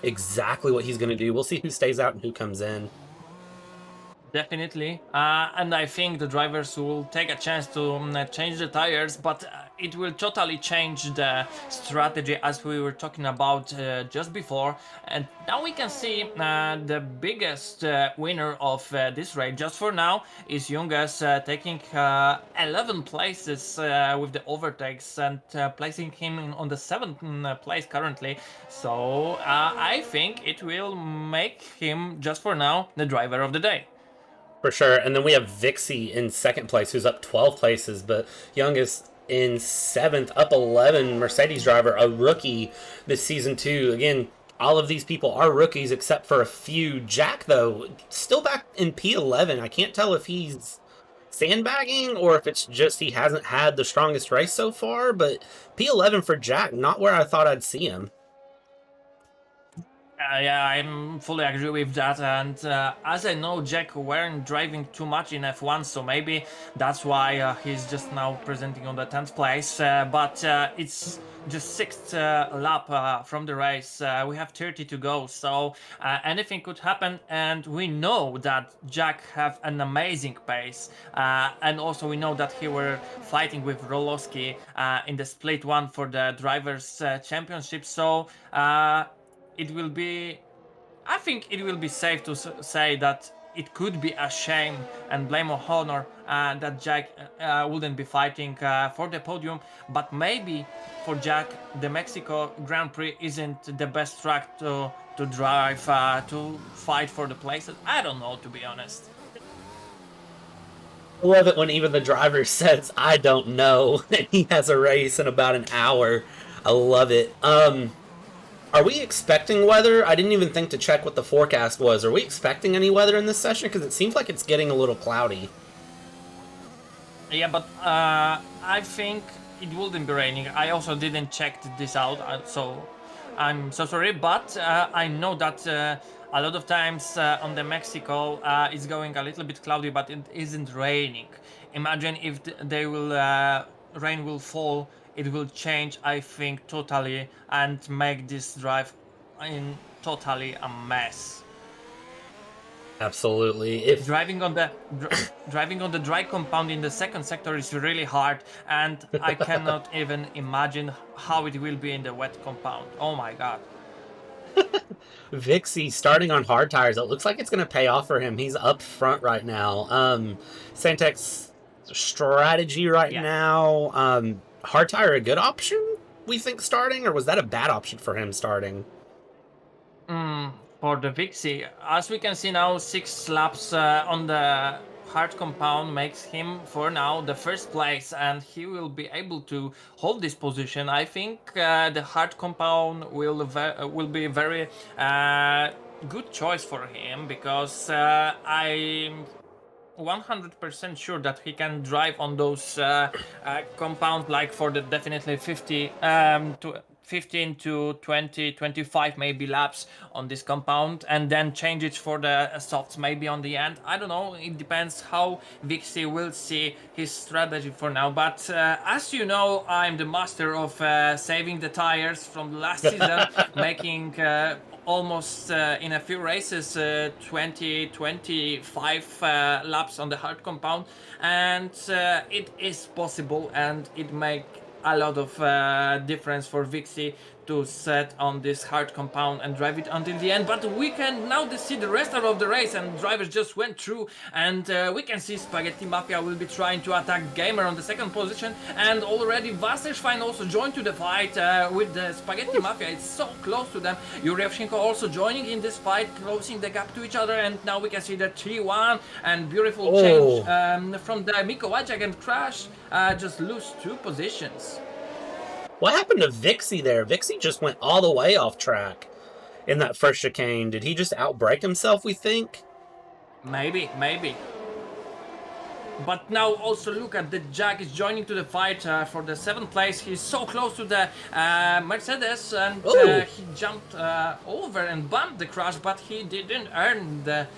exactly what he's going to do. We'll see who stays out and who comes in. Definitely, and I think the drivers will take a chance to change the tires, but it will totally change the strategy as we were talking about just before. And now we can see the biggest winner of this race just for now is Jungas, taking 11 places with the overtakes and placing him on the 7th place currently. So I think it will make him just for now the driver of the day. For sure. And then we have Vixie in 2nd place, who's up 12 places, but Youngest in 7th, up 11. Mercedes driver, a rookie this season too. Again, all of these people are rookies except for a few. Jack, though, still back in P11. I can't tell if he's sandbagging or if it's just he hasn't had the strongest race so far, but P11 for Jack, not where I thought I'd see him. Yeah, I'm fully agree with that, and as I know, Jack weren't driving too much in F1, so maybe that's why he's just now presenting on the 10th place, but it's just 6th lap from the race. We have 30 to go, so anything could happen, and we know that Jack have an amazing pace, and also we know that he were fighting with Owski in the split one for the drivers championship, so it will be I think it will be safe to say that it could be a shame and blame of honor that Jack wouldn't be fighting for the podium, but maybe for Jack, the Mexico Grand Prix isn't the best track to drive to fight for the places. I don't know, to be honest. I love it when even the driver says, "I don't know," and he has a race in about an hour. I love it. Are we expecting weather? I didn't even think to check what the forecast was. Are we expecting any weather in this session? Because it seems like it's getting a little cloudy. Yeah, but I think it wouldn't be raining. I also didn't check this out, so I'm so sorry. But I know that a lot of times on the Mexico it's going a little bit cloudy, but it isn't raining. Imagine if they will rain will fall, it will change. I think totally and make this drive in totally a mess. Absolutely. If Driving on the dry compound in the second sector is really hard, and I cannot even imagine how it will be in the wet compound. Oh my god. Vixie starting on hard tires, it looks like it's going to pay off for him. He's up front right now. SENTEX strategy right Yeah. now. Hard tire a good option, we think, starting, or was that a bad option for him starting? For the Vixie, as we can see now, 6 laps on the hard compound makes him for now the first place, and he will be able to hold this position. I think the hard compound will be very good choice for him, because I'm 100% sure that he can drive on those compound, like for the definitely 50 to 15 to 20 25 maybe laps on this compound, and then change it for the softs maybe on the end. I don't know, it depends how Vixie will see his strategy for now. But as you know, I'm the master of saving the tires from the last season, making almost in a few races 20 25 laps on the hard compound, and it is possible, and it make a lot of difference for Vixie to set on this hard compound and drive it until the end. But we can now see the rest of the race, and drivers just went through, and we can see Spaghetti Mafia will be trying to attack Gamer on the second position, and already WasserSchwein also joined to the fight with the Spaghetti Mafia. It's so close to them. Juri Owsieńko also joining in this fight, closing the gap to each other, and now we can see the 3-1 and beautiful change from the Mikołajczak and Crash just lose 2 positions. What happened to Vixie there? Vixie just went all the way off track in that first chicane. Did he just outbrake himself, we think? Maybe. But now also look at the Jack is joining to the fight for the 7th place. He's so close to the Mercedes, and he jumped over and bumped the Crash, but he didn't earn the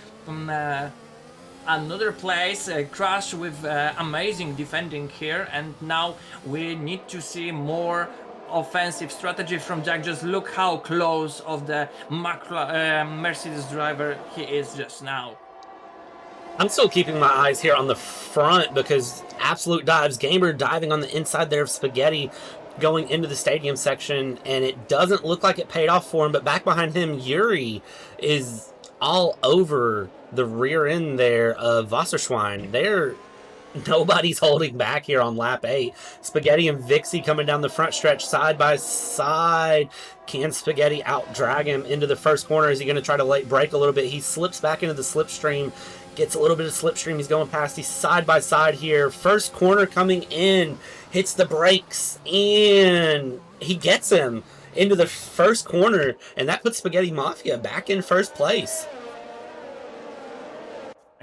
another place. Crash with amazing defending here, and now we need to see more offensive strategy from Jack. Just look how close of the Mercedes driver he is just now. I'm still keeping my eyes here on the front, because absolute dives. Gamer diving on the inside there of Spaghetti going into the stadium section, and it doesn't look like it paid off for him. But back behind him, Juri is all over the rear end there of WasserSchwein. Nobody's holding back here on lap 8. Spaghetti and Vixie coming down the front stretch side by side. Can Spaghetti out drag him into the first corner? Is he going to try to late brake a little bit? He slips back into the slipstream, gets a little bit of slipstream. He's going past. He's side by side here. First corner coming in, hits the brakes, and he gets him into the first corner, and that puts Spaghetti Mafia back in first place.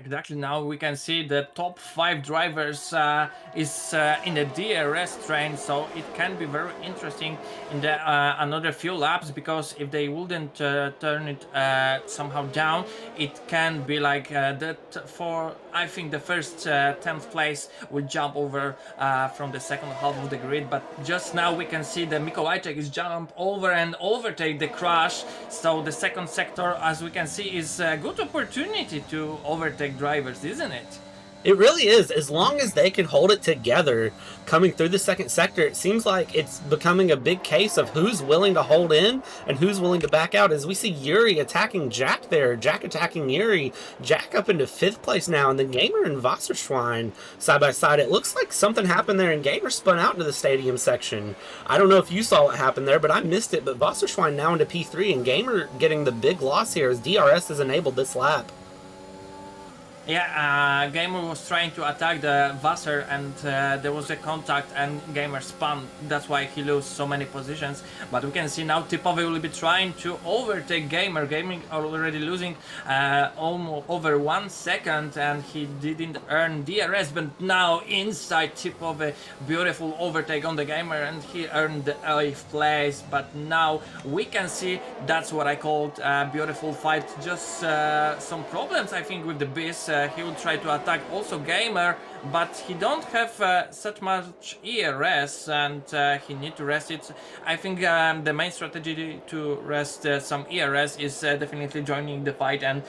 Exactly, now we can see the top 5 drivers is in the DRS train, so it can be very interesting in the another few laps, because if they wouldn't turn it somehow down, it can be like that for, I think, the first 10th place will jump over from the second half of the grid. But just now we can see the Mikołajczak is jump over and overtake the Crash, so the second sector, as we can see, is a good opportunity to overtake drivers, isn't it? It really is. As long as they can hold it together coming through the second sector, it seems like it's becoming a big case of who's willing to hold in and who's willing to back out. As we see Juri attacking Jack there, Jack attacking Juri, Jack up into 5th place now, and then Gamer and WasserSchwein side by side. It looks like something happened there, and Gamer spun out into the stadium section. I don't know if you saw what happened there, but I missed it. But WasserSchwein now into P3, and Gamer getting the big loss here as DRS has enabled this lap. Yeah, Gamer was trying to attack the Wasser and there was a contact and Gamer spun. That's why he lost so many positions. But we can see now typowy will be trying to overtake Gamer. Gamer already losing almost over 1 second and he didn't earn DRS. But now inside typowy, beautiful overtake on the Gamer and he earned the 8th place. But now we can see that's what I called a beautiful fight. Just some problems I think with the Beast. He will try to attack also Gamer, but he don't have such much ERS and he need to rest it. I think the main strategy to rest some ERS is definitely joining the fight and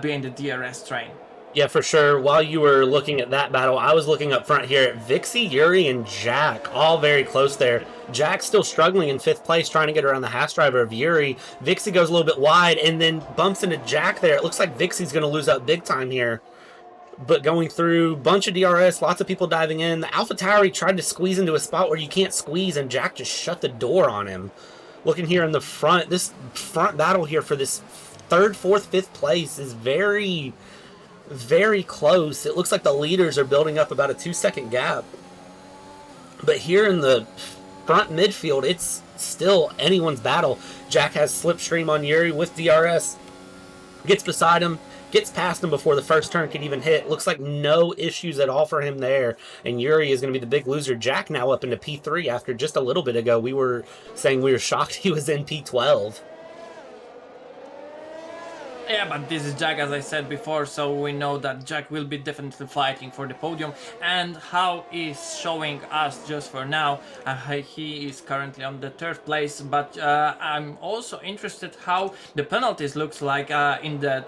being the DRS train. Yeah, for sure. While you were looking at that battle, I was looking up front here at Vixie, Juri, and Jack, all very close there. Jack's still struggling in 5th place, trying to get around the Haas driver of Juri. Vixie goes a little bit wide and then bumps into Jack there. It looks like Vixie's going to lose out big time here. But going through, bunch of DRS, lots of people diving in. The AlphaTauri tried to squeeze into a spot where you can't squeeze, and Jack just shut the door on him. Looking here in the front, this front battle here for this 3rd, 4th, 5th place is very, very close. It looks like the leaders are building up about a 2-second gap. But here in the front midfield, it's still anyone's battle. Jack has slipstream on Juri with DRS. Gets beside him. Gets past him before the first turn can even hit. Looks like no issues at all for him there. And Juri is going to be the big loser. Jack now up into P3 after just a little bit ago. We were saying we were shocked he was in P12. Yeah, but this is Jack, as I said before, so we know that Jack will be definitely fighting for the podium. And how he's showing us just for now, he is currently on the 3rd place. But I'm also interested how the penalties looks like in the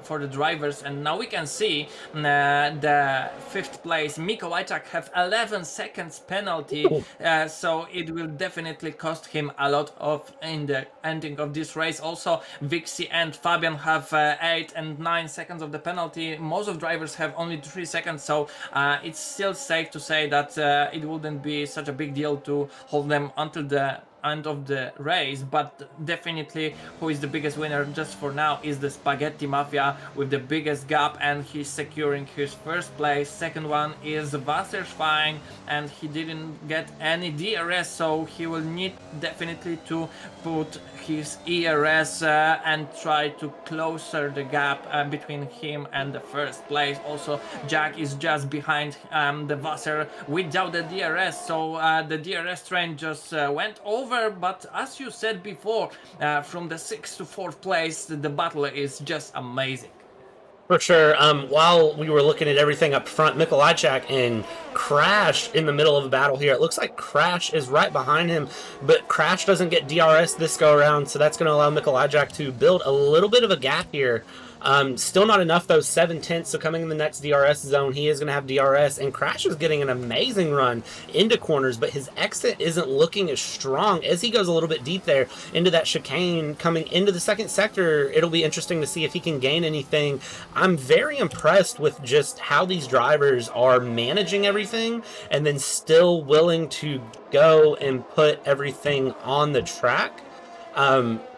for the drivers. And now we can see the 5th place, Mikołajczak, have 11 seconds penalty. So it will definitely cost him a lot of in the ending of this race. Also, Vixie and Fabian have 8 and 9 seconds of the penalty. Most of drivers have only 3 seconds, so it's still safe to say that it wouldn't be such a big deal to hold them until the end of the race. But definitely who is the biggest winner just for now is the Spaghetti Mafia with the biggest gap, and he's securing his 1st place. Second one is WasserSchwein, and he didn't get any DRS, so he will need definitely to put his ERS and try to closer the gap between him and the 1st place. Also, Jack is just behind the Wasser without the DRS, so the DRS train just went over. But as you said before, from the 6th to 4th place, the battle is just amazing. For sure. While we were looking at everything up front, Mikołajczak and Crash in the middle of a battle here. It looks like Crash is right behind him, but Crash doesn't get DRS this go around, so that's going to allow Mikołajczak to build a little bit of a gap here. Still not enough though, 7/10, so coming in the next DRS zone, he is going to have DRS, and Crash is getting an amazing run into corners, but his exit isn't looking as strong as he goes a little bit deep there into that chicane. Coming into the 2nd sector, it'll be interesting to see if he can gain anything. I'm very impressed with just how these drivers are managing everything and then still willing to go and put everything on the track.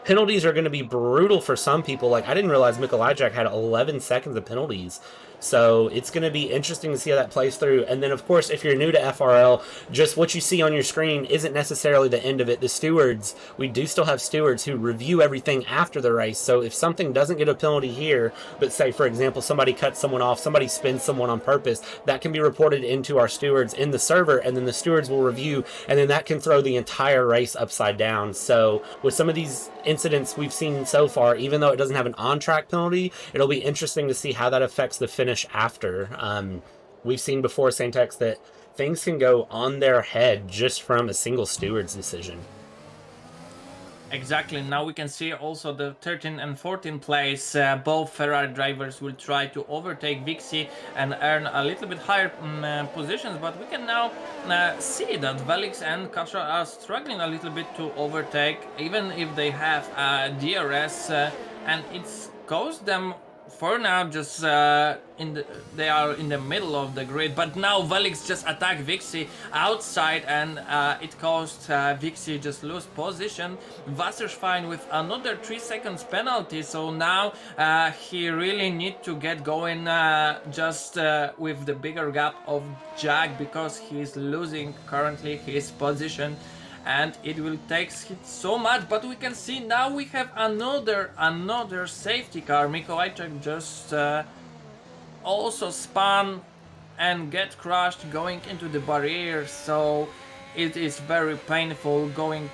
Penalties are going to be brutal for some people. Like, I didn't realize Mikołajczak had 11 seconds of penalties. So it's going to be interesting to see how that plays through. And then, of course, if you're new to FRL, just what you see on your screen isn't necessarily the end of it. The stewards, we do still have stewards who review everything after the race. So if something doesn't get a penalty here, but say, for example, somebody cuts someone off, somebody spins someone on purpose, that can be reported into our stewards in the server, and then the stewards will review, and then that can throw the entire race upside down. So with some of these incidents we've seen so far, even though it doesn't have an on-track penalty, it'll be interesting to see how that affects the finish after. We've seen before, SENTEX, that things can go on their head just from a single steward's decision. Exactly. Now we can see also the 13 and 14 place. Both Ferrari drivers will try to overtake Vixie and earn a little bit higher positions, but we can now see that Welliks and Kushor are struggling a little bit to overtake, even if they have DRS, and it's caused them for now just they are in the middle of the grid, but now Welliks just attack Vixie outside, and it caused Vixie just lose position. WasserSchwein with another 3 seconds penalty, so now he really need to get going just with the bigger gap of Jack, because he's losing currently his position, and it will take so much. But we can see now we have another safety car. Mikołajczak just also spun and get crushed going into the barrier, so it is very painful going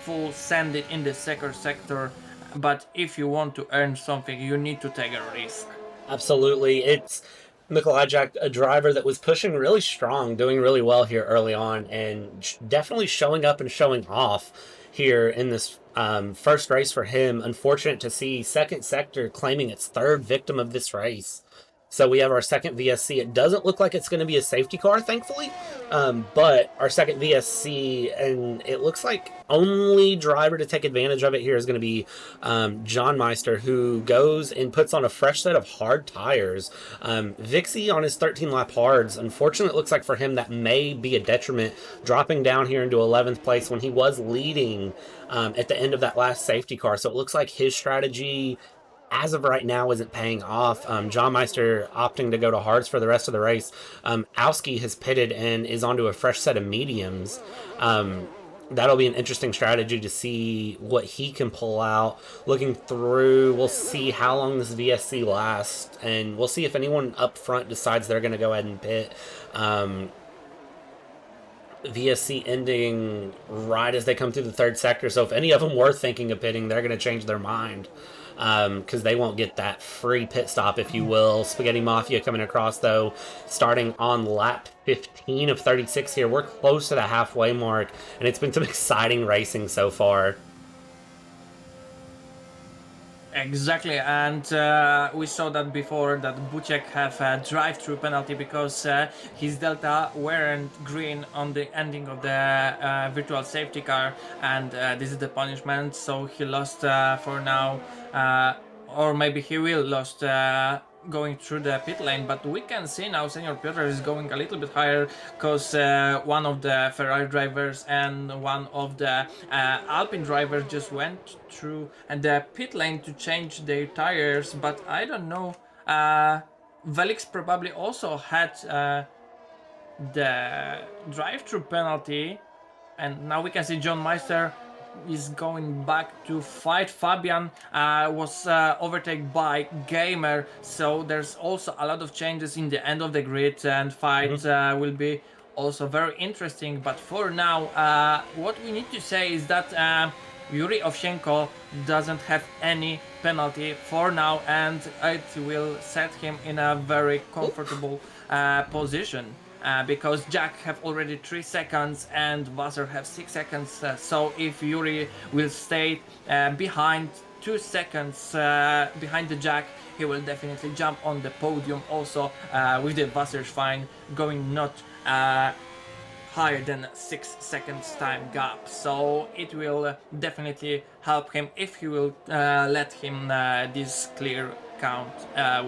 full sanded in the second sector. But if you want to earn something, you need to take a risk. Absolutely. It's Mikołajczak, a driver that was pushing really strong, doing really well here early on, and definitely showing up and showing off here in this first race for him. Unfortunate to see second sector claiming its third victim of this race. So we have our second VSC. It doesn't look like it's going to be a safety car, thankfully, but our second VSC, and it looks like only driver to take advantage of it here is going to be JohnMeister, who goes and puts on a fresh set of hard tires. Vixie on his 13-lap hards, unfortunately, it looks like for him that may be a detriment, dropping down here into 11th place when he was leading at the end of that last safety car. So it looks like his strategy as of right now isn't paying off. JohnMeister opting to go to hards for the rest of the race. Owski has pitted and is onto a fresh set of mediums. That'll be an interesting strategy to see what he can pull out. Looking through, we'll see how long this VSC lasts, and we'll see if anyone up front decides they're going to go ahead and pit. VSC ending right as they come through the third sector, so if any of them were thinking of pitting, they're going to change their mind, because they won't get that free pit stop, if you will. Spaghetti Mafia coming across, though, starting on lap 15 of 36 here. We're close to the halfway mark, and it's been some exciting racing so far. Exactly, and we saw that before, that MBuciek have a drive-through penalty because his delta weren't green on the ending of the virtual safety car, and this is the punishment. So he lost for now, or maybe he will lost going through the pit lane. But we can see now Senor Piotras is going a little bit higher, because one of the Ferrari drivers and one of the Alpine drivers just went through the pit lane to change their tires. But I don't know, Welliks probably also had the drive-through penalty, and now we can see JohnMeister is going back to fight. Fabian was overtaken by Gamer, so there's also a lot of changes in the end of the grid, and fight will be also very interesting. But for now, what we need to say is that Juri Owsieńko doesn't have any penalty for now, and it will set him in a very comfortable position. Because Jack have already 3 seconds and Wasser have 6 seconds, so if Juri will stay behind 2 seconds behind the Jack, he will definitely jump on the podium also, with the WasserSchwein going not higher than 6 seconds time gap. So it will definitely help him if he will let him this clear count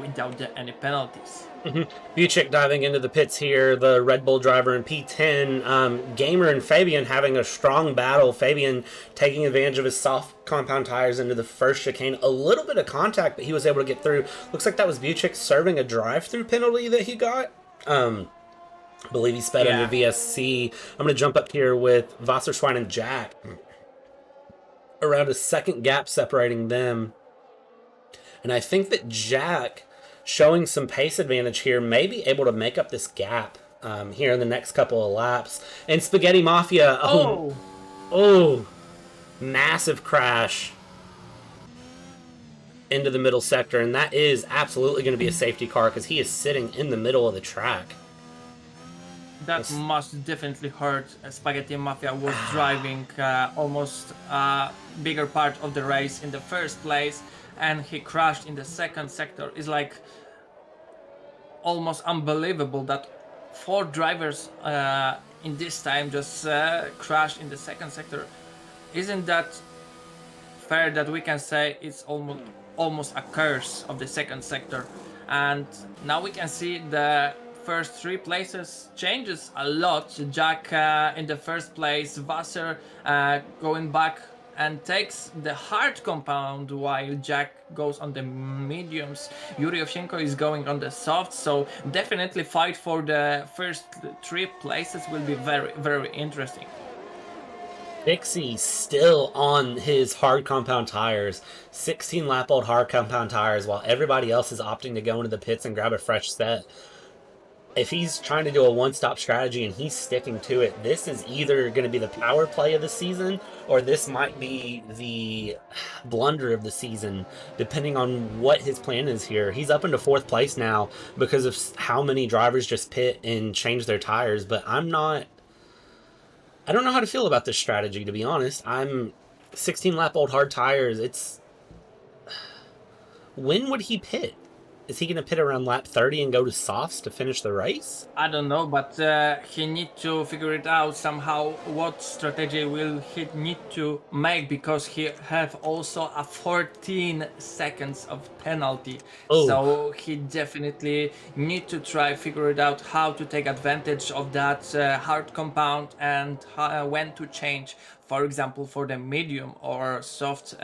without any penalties. MBuciek diving into the pits here, the Red Bull driver in P10. Gamer and Fabian having a strong battle. Fabian taking advantage of his soft compound tires into the first chicane. A little bit of contact, but he was able to get through. Looks like that was MBuciek serving a drive-through penalty that he got. I believe he sped under VSC. I'm going to jump up here with WasserSchwein and Jack. Around a second gap separating them. And I think that Jack, showing some pace advantage here, may be able to make up this gap here in the next couple of laps. And Spaghetti Mafia, oh, massive crash into the middle sector, and that is absolutely going to be a safety car because he is sitting in the middle of the track. That must definitely hurt. Spaghetti Mafia was driving almost bigger part of the race in the first place, and he crashed in the second sector. It's like almost unbelievable that four drivers in this time just crashed in the second sector. Isn't that fair that we can say it's almost a curse of the second sector? And now we can see the first three places changes a lot. Jack in the first place, Wasser going back and takes the hard compound while Jack goes on the mediums. Juri Owsieńko is going on the soft, so definitely fight for the first three places will be very, very interesting. Dixie still on his hard compound tires, 16 lap old hard compound tires, while everybody else is opting to go into the pits and grab a fresh set. If he's trying to do a one-stop strategy and he's sticking to it, this is either going to be the power play of the season, or this might be the blunder of the season, depending on what his plan is here. He's up into fourth place now because of how many drivers just pit and change their tires, but I don't know how to feel about this strategy, to be honest. I'm 16 lap old hard tires. When would he pit? Is he going to pit around lap 30 and go to softs to finish the race? I don't know, but he need to figure it out somehow. What strategy will he need to make, because he have also a 14 seconds of penalty. Oh. So he definitely need to try figure it out how to take advantage of that hard compound and when to change. For example, for the medium or soft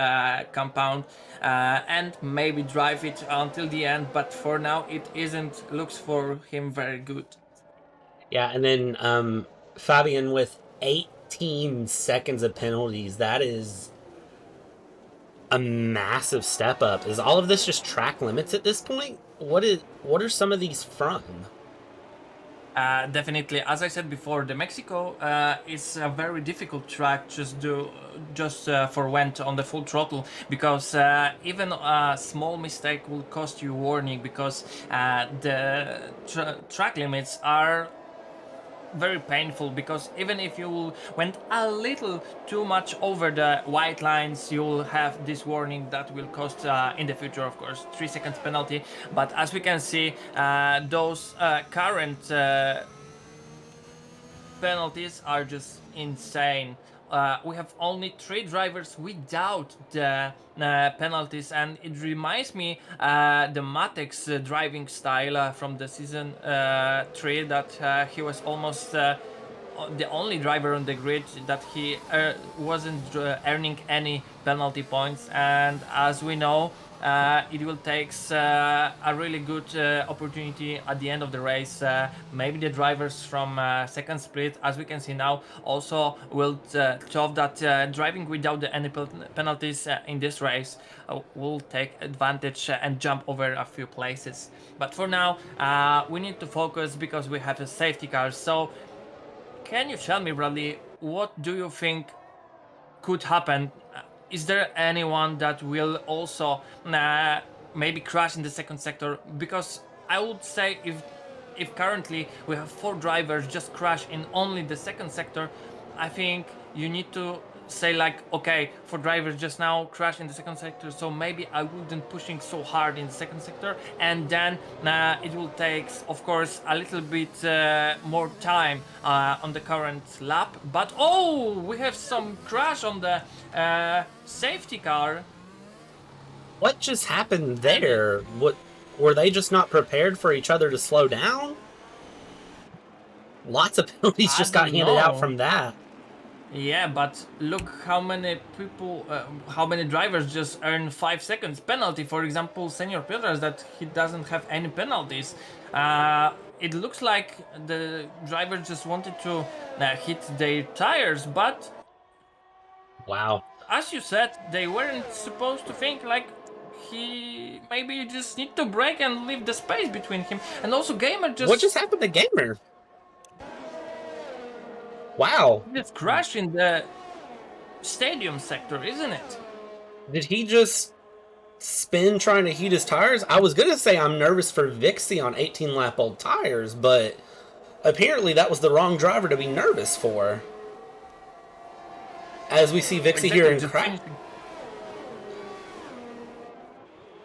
compound, and maybe drive it until the end. But for now, it isn't looks for him very good. Yeah, and then Fabian with 18 seconds of penalties. That is a massive step up. Is all of this just track limits at this point? What are some of these from? Definitely, as I said before, the Mexico is a very difficult track just for went on the full throttle, because even a small mistake will cost you warning, because the track limits are very painful, because even if you went a little too much over the white lines, you'll have this warning that will cost in the future, of course, 3 seconds penalty. But as we can see, those current penalties are just insane. We have only 3 drivers without the penalties, and it reminds me the Matex driving style from the season 3, that he was almost the only driver on the grid that he wasn't earning any penalty points. And as we know, it will take a really good opportunity at the end of the race. Maybe the drivers from second split, as we can see now, also will show that driving without any penalties in this race will take advantage and jump over a few places. But for now, we need to focus, because we have a safety car. So can you tell me, Bradley, what do you think could happen? Is there anyone that will also maybe crash in the second sector? Because I would say if currently we have 4 drivers just crash in only the second sector, I think you need to say like, okay, 4 drivers just now crash in the second sector, so maybe I wouldn't pushing so hard in the second sector, and then it will take, of course, a little bit more time on the current lap. But oh, we have some crash on the safety car. What just happened there? What, were they just not prepared for each other to slow down? Lots of penalties just got handed out from that. Yeah, but look how many people, how many drivers just earn 5 seconds penalty. For example, Senor Piotras, that he doesn't have any penalties. It looks like the driver just wanted to hit their tires, but wow, as you said, they weren't supposed to think like he maybe just need to brake and leave the space between him. And also Gamer just... What just happened to Gamer? Wow. Just crashed in the stadium sector, isn't it? Did he just spin trying to heat his tires? I was going to say I'm nervous for Vixie on 18 lap old tires, but Apparently, that was the wrong driver to be nervous for. As we see Vixie here in crash.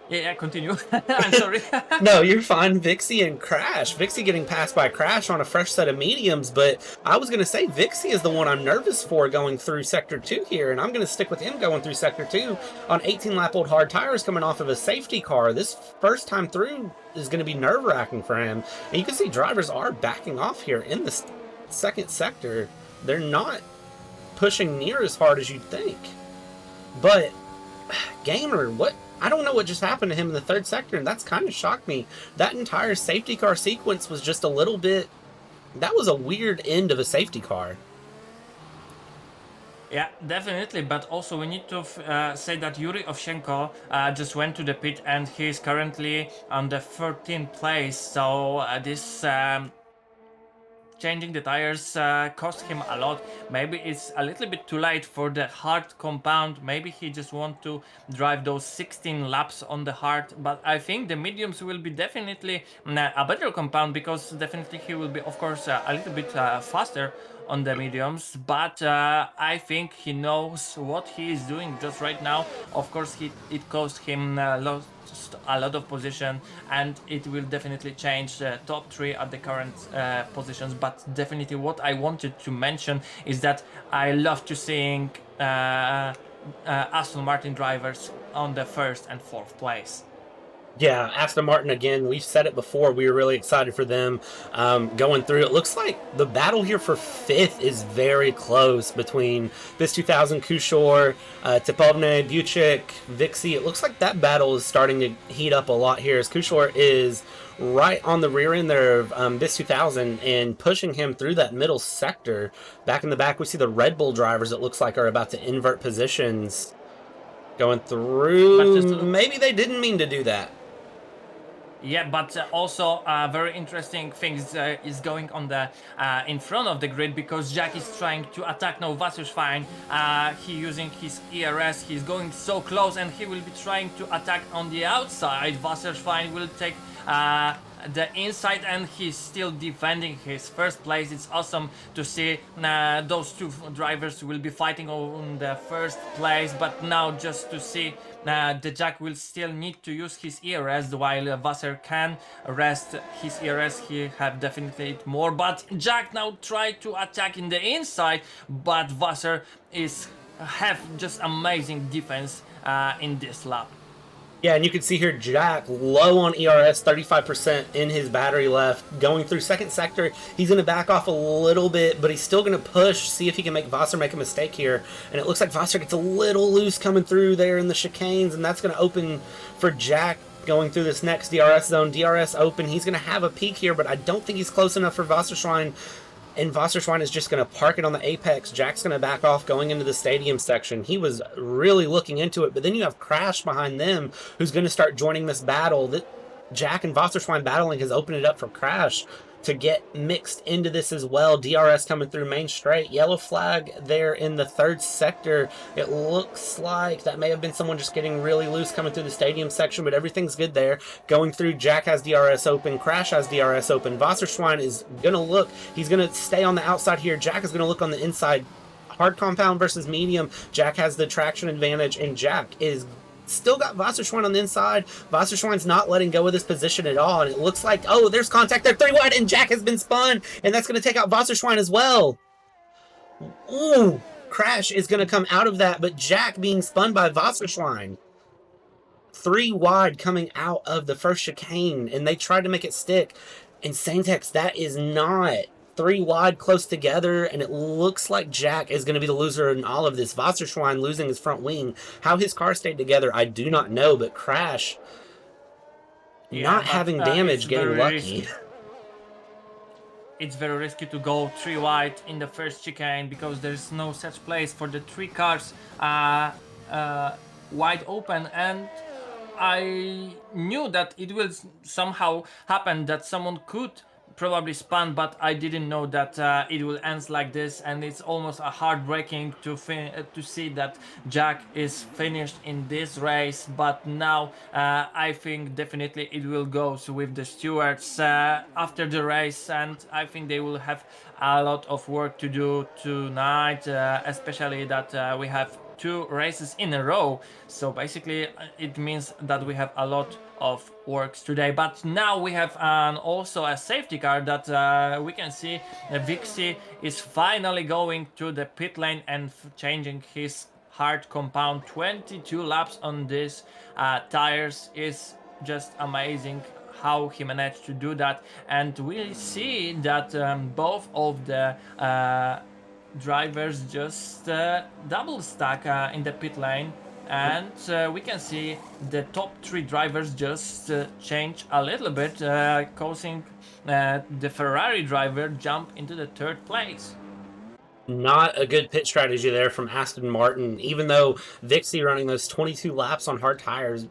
Yeah, continue. I'm sorry. No, you're fine. Vixie and Crash. Vixie getting passed by Crash on a fresh set of mediums, but I was going to say Vixie is the one I'm nervous for going through Sector 2 here, and I'm going to stick with him going through Sector 2 on 18-lap-old hard tires coming off of a safety car. This first time through is going to be nerve-wracking for him. And you can see drivers are backing off here in the second sector. They're not pushing near as hard as you'd think. But, Gamer, what? I don't know what just happened to him in the third sector, and that's kind of shocked me. That entire safety car sequence was just a little bit... That was a weird end of a safety car. Yeah, definitely, but also we need to say that Juri Owsieńko just went to the pit and he's currently on the 13th place, so this... changing the tires cost him a lot. Maybe it's a little bit too late for the hard compound. Maybe he just want to drive those 16 laps on the hard. But I think the mediums will be definitely a better compound, because definitely he will be, of course, a little bit faster on the mediums. But I think he knows what he is doing just right now. Of course, it cost him a lot of position, and it will definitely change the top 3 at the current positions. But definitely what I wanted to mention is that I love to seeing Aston Martin drivers on the 1st and 4th place. Yeah, Aston Martin, again, we've said it before, we were really excited for them going through. It looks like the battle here for 5th is very close between BIS 2000, Kushor, typowy, MBuciek, Vixie. It looks like that battle is starting to heat up a lot here, as Kushor is right on the rear end there of BIS 2000 and pushing him through that middle sector. Back in the back, we see the Red Bull drivers, it looks like, are about to invert positions going through. Maybe they didn't mean to do that. Yeah, but also very interesting things is going on the in front of the grid, because Jack is trying to attack now WasserSchwein. He using his ERS, he's going so close, and he will be trying to attack on the outside. WasserSchwein will take the inside, and he's still defending his first place. It's awesome to see those two drivers will be fighting on the first place, but now just to see the Jack will still need to use his ERS, while Wasser can rest his ERS. He have definitely more, but Jack now try to attack in the inside, but Wasser have just amazing defense in this lap. Yeah, and you can see here Jack low on ERS, 35% in his battery left. Going through second sector, he's going to back off a little bit, but he's still going to push, see if he can make Wasser make a mistake here. And it looks like Wasser gets a little loose coming through there in the chicanes, and that's going to open for Jack going through this next DRS zone. DRS open, he's going to have a peak here, but I don't think he's close enough for WasserSchwein. And WasserSchwein is just going to park it on the apex. Jack's going to back off going into the stadium section. He was really looking into it, but then you have Crash behind them, who's going to start joining this battle. That Jack and WasserSchwein battling has opened it up for Crash to get mixed into this as well. DRS coming through main straight. Yellow flag there in the third sector. It looks like that may have been someone just getting really loose coming through the stadium section, but everything's good there. Going through, Jack has DRS open. Crash has DRS open. WasserSchwein is going to look. He's going to stay on the outside here. Jack is going to look on the inside. Hard compound versus medium. Jack has the traction advantage, and Jack is still got WasserSchwein on the inside. WasserSchwein's not letting go of this position at all, and it looks like, oh, there's contact there, 3 wide, and Jack has been spun, and that's going to take out WasserSchwein as well. Ooh, Crash is going to come out of that, but Jack being spun by WasserSchwein. 3 wide coming out of the first chicane, and they tried to make it stick. In SENTEX, that is not 3 wide close together, and it looks like Jack is going to be the loser in all of this. WasserSchwein losing his front wing. How his car stayed together, I do not know, but Crash not having damage, getting lucky. It's very risky to go 3 wide in the first chicane, because there's no such place for the 3 cars wide open, and I knew that it will somehow happen that someone could probably spun, but I didn't know that it will end like this, and it's almost a heartbreaking to see that Jack is finished in this race. But now I think definitely it will go with the stewards after the race, and I think they will have a lot of work to do tonight, especially that we have 2 races in a row. So basically, it means that we have a lot of works today. But now we have also a safety car that we can see Vixie is finally going to the pit lane and changing his hard compound. 22 laps on these tires is just amazing how he managed to do that. And we see that both of the drivers just double stack in the pit lane, and we can see the top 3 drivers just change a little bit, causing the Ferrari driver jump into the 3rd place. Not a good pit strategy there from Aston Martin. Even though Vixie running those 22 laps on hard tires,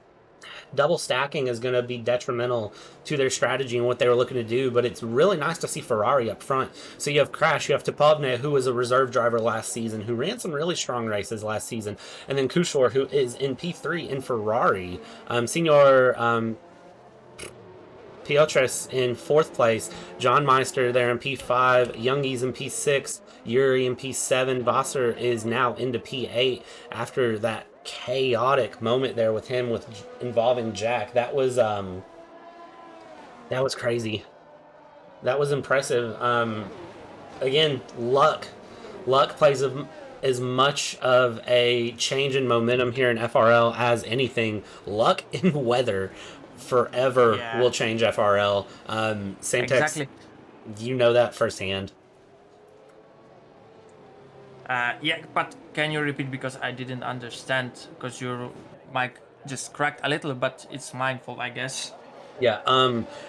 double stacking is going to be detrimental to their strategy and what they were looking to do. But it's really nice to see Ferrari up front. So you have Crash, you have Typowy, who was a reserve driver last season, who ran some really strong races last season, and then Kushor, who is in P3 in Ferrari. Senor Piotras in 4th place, JohnMeister there in P5, Youngies in P6, Juri in P7, Wasser is now into P8 after that chaotic moment there with him involving Jack. That was crazy. That was impressive. Again, luck plays as much of a change in momentum here in FRL as anything. Luck and weather forever will change FRL. SENTEX, Exactly. you know that firsthand. Yeah, but can you repeat, because I didn't understand, because your mic just cracked a little, but it's my fault, I guess. Yeah,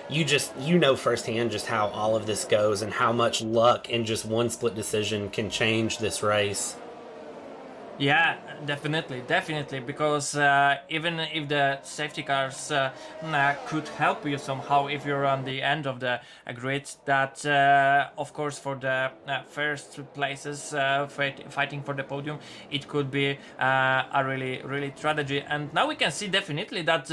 you know firsthand just how all of this goes and how much luck in just one split decision can change this race. Yeah, definitely, because even if the safety cars could help you somehow if you're on the end of the grid, that of course for the first places fighting for the podium, it could be a really tragedy. And now we can see definitely that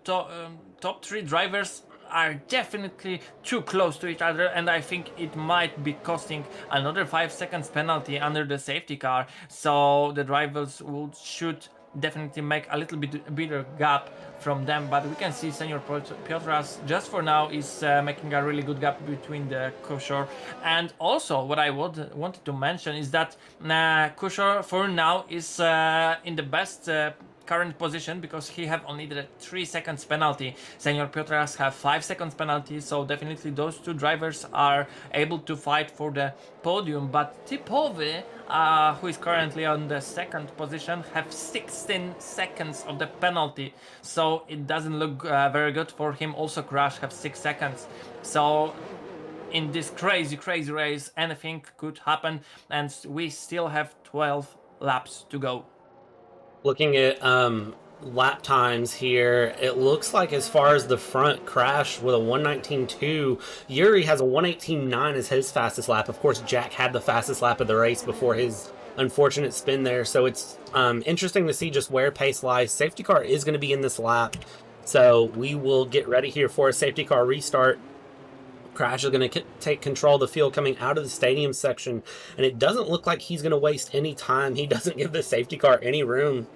top 3 drivers are definitely too close to each other, and I think it might be costing another 5 seconds penalty under the safety car. So the drivers should definitely make a little bit bigger gap from them. But we can see Senor Piotras just for now is making a really good gap between the Kushor. And also what I wanted to mention is that Kushor for now is in the best current position, because he have only the 3 seconds penalty. Senor Piotras have 5 seconds penalty, so definitely those 2 drivers are able to fight for the podium. But Typowy, who is currently on the 2nd position, have 16 seconds of the penalty, so it doesn't look very good for him. Also Crash have 6 seconds, so in this crazy race anything could happen, and we still have 12 laps to go. Looking at lap times here, it looks like as far as the front, Crash with a 119.2, Juri has a 118.9 as his fastest lap. Of course, Jack had the fastest lap of the race before his unfortunate spin there, so it's interesting to see just where pace lies. Safety car is going to be in this lap, so we will get ready here for a safety car restart. Crash is going to take control of the field coming out of the stadium section, and it doesn't look like he's going to waste any time. He doesn't give the safety car any room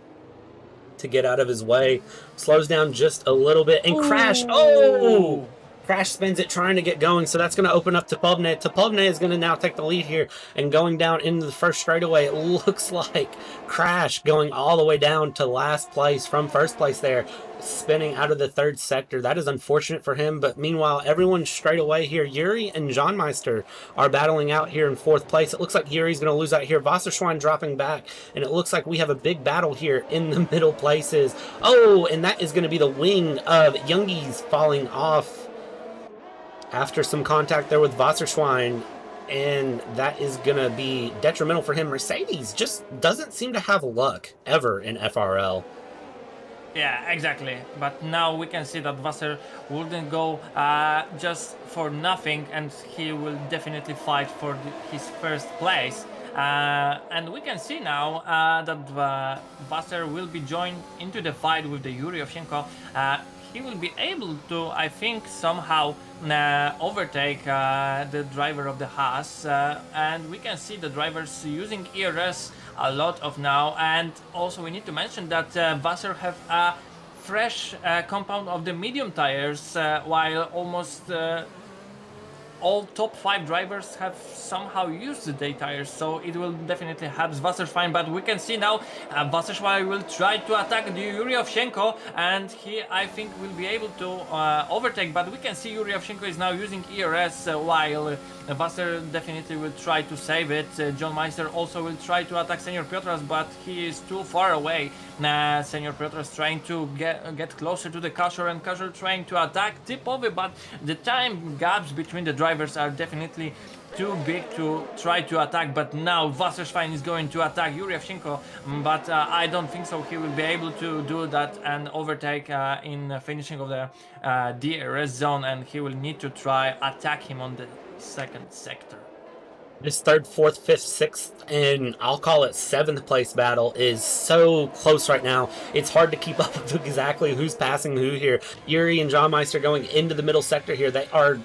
to get out of his way. Slows down just a little bit, and Crash, oh! Crash spins it trying to get going, so that's going to open up Typowy. Typowy is going to now take the lead here, and going down into the first straightaway, it looks like Crash going all the way down to last place from first place there, spinning out of the 3rd sector. That is unfortunate for him, but meanwhile, everyone straight away here. Juri and JohnMeister are battling out here in 4th place. It looks like Juri's going to lose out here. WasserSchwein dropping back, and it looks like we have a big battle here in the middle places. Oh, and that is going to be the wing of Youngies falling off after some contact there with WasserSchwein, and that is going to be detrimental for him. Mercedes just doesn't seem to have luck ever in FRL. Yeah, exactly. But now we can see that Wasser wouldn't go just for nothing, and he will definitely fight for his first place. And we can see now that Wasser will be joined into the fight with the Juri Owsieńko. He will be able to, I think, somehow overtake the driver of the Haas. And we can see the drivers using ERS a lot of now. And also we need to mention that Wasser have a fresh compound of the medium tires, while almost all top 5 drivers have somehow used the day tires, so it will definitely help WasserSchwein. But we can see now WasserSchwein will try to attack the Juri Owsieńko, and he, I think, will be able to overtake. But we can see Juri Owsieńko is now using ERS, while Wasser definitely will try to save it. JohnMeister also will try to attack Senor Piotras, but he is too far away. Senor Piotras trying to get closer to the Kushor, and Kushor trying to attack typowy, but the time gaps between the drivers are definitely too big to try to attack. But now WasserSchwein is going to attack Juri Owsieńko, but I don't think so he will be able to do that and overtake in finishing of the DRS zone, and he will need to try attack him on the second sector. This third, fourth, fifth, sixth, and I'll call it 7th place battle is so close right now. It's hard to keep up with exactly who's passing who here. Juri and JohnMeister going into the middle sector here. They are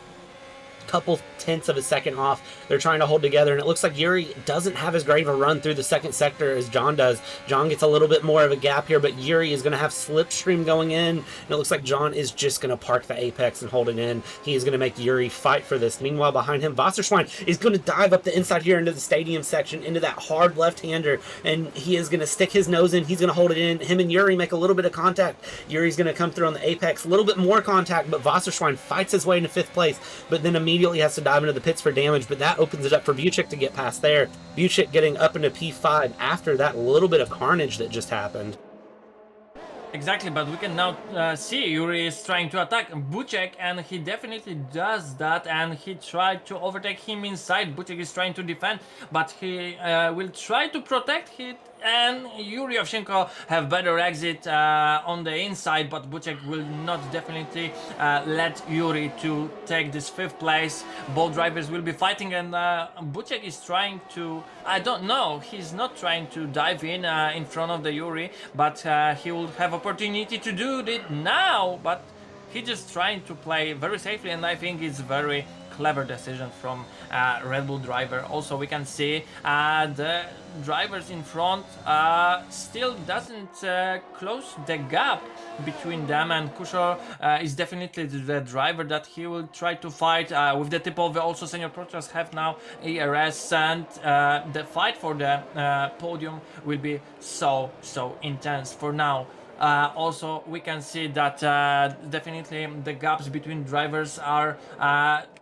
couple tenths of a second off. They're trying to hold together, and it looks like Juri doesn't have as great of a run through the second sector as John does. John gets a little bit more of a gap here, but Juri is going to have slipstream going in, and it looks like John is just going to park the apex and hold it in. He is going to make Juri fight for this. Meanwhile, behind him, WasserSchwein is going to dive up the inside here into the stadium section, into that hard left-hander, and he is going to stick his nose in. He's going to hold it in. Him and Juri make a little bit of contact. Juri's going to come through on the apex, a little bit more contact, but WasserSchwein fights his way into 5th place, but then immediately has to dive into the pits for damage, but that opens it up for MBuciek to get past there. MBuciek getting up into P5 after that little bit of carnage that just happened. Exactly, but we can now see Juri is trying to attack MBuciek, and he definitely does that, and he tried to overtake him inside. MBuciek is trying to defend, but he will try to protect it, and Juri Owsieńko have better exit on the inside, but MBuciek will not definitely let Juri to take this 5th place. Both drivers will be fighting, and MBuciek is trying to, I don't know, he's not trying to dive in front of the Juri, but he will have opportunity to do it now, but he's just trying to play very safely, and I think it's very clever decision from Red Bull driver. Also we can see the drivers in front still doesn't close the gap between them, and Kushor is definitely the driver that he will try to fight with the typowy. Also Senor Piotras have now ERS, and the fight for the podium will be so intense for now. Also we can see that definitely the gaps between drivers are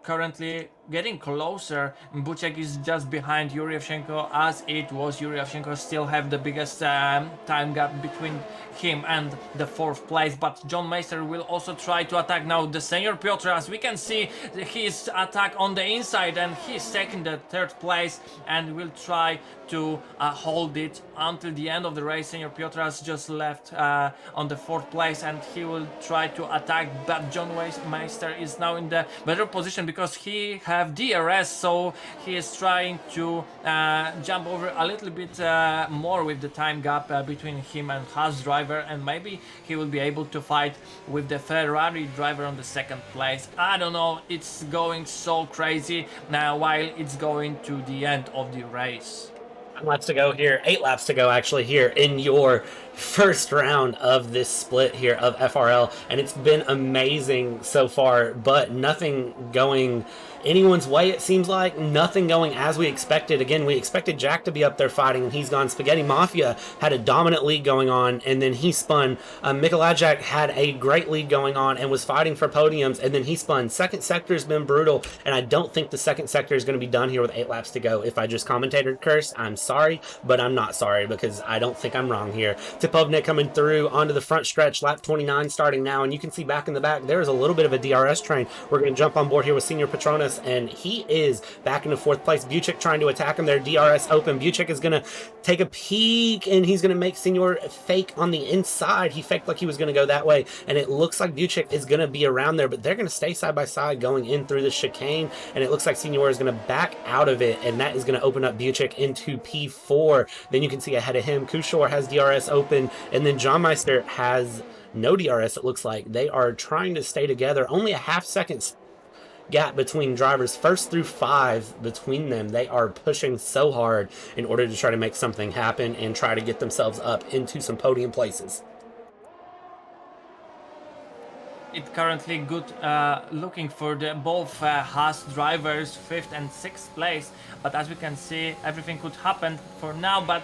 currently getting closer. MBuciek is just behind Juri Owsieńko, as it was Juri Owsieńko still have the biggest time gap between him and the 4th place, but JohnMeister will also try to attack now the Senor Piotras. We can see his attack on the inside, and he's taking the 3rd place and will try to hold it until the end of the race. Senor Piotras just left on the 4th place, and he will try to attack, but JohnMeister is now in the better position because he have DRS, so he is trying to jump over a little bit more with the time gap between him and Haas driver, and maybe he will be able to fight with the Ferrari driver on the 2nd place. I don't know, it's going so crazy now while it's going to the end of the race. Laps to go here, 8 laps to go actually here in your first round of this split here of FRL, and it's been amazing so far, but nothing going anyone's way, it seems like. Nothing going as we expected. Again, we expected Jack to be up there fighting, and he's gone. Spaghetti Mafia had a dominant lead going on, and then he spun. Mikolajczak had a great lead going on and was fighting for podiums, and then he spun. Second sector has been brutal, and I don't think the second sector is going to be done here with 8 laps to go. If I just commentated cursed, I'm sorry. sorry, but I'm not sorry because I don't think I'm wrong here. Typowy coming through onto the front stretch, lap 29 starting now, and you can see back in the back there's a little bit of a DRS train. We're going to jump on board here with Senor Piotras, and he is back into fourth place. MBuciek trying to attack him there. DRS open. MBuciek is going to take a peek, and he's going to make Senor fake on the inside. He faked like he was going to go that way, and it looks like MBuciek is going to be around there, but they're going to stay side by side going in through the chicane, and it looks like Senor is going to back out of it, and that is going to open up MBuciek into P4. Then you can see ahead of him, Kushor has DRS open, and then JohnMeister has no DRS. It looks like they are trying to stay together. Only a half-second gap between drivers, first through 5 between them. They are pushing so hard in order to try to make something happen and try to get themselves up into some podium places. It's currently good looking for the both Haas drivers 5th and 6th place, but as we can see everything could happen for now, but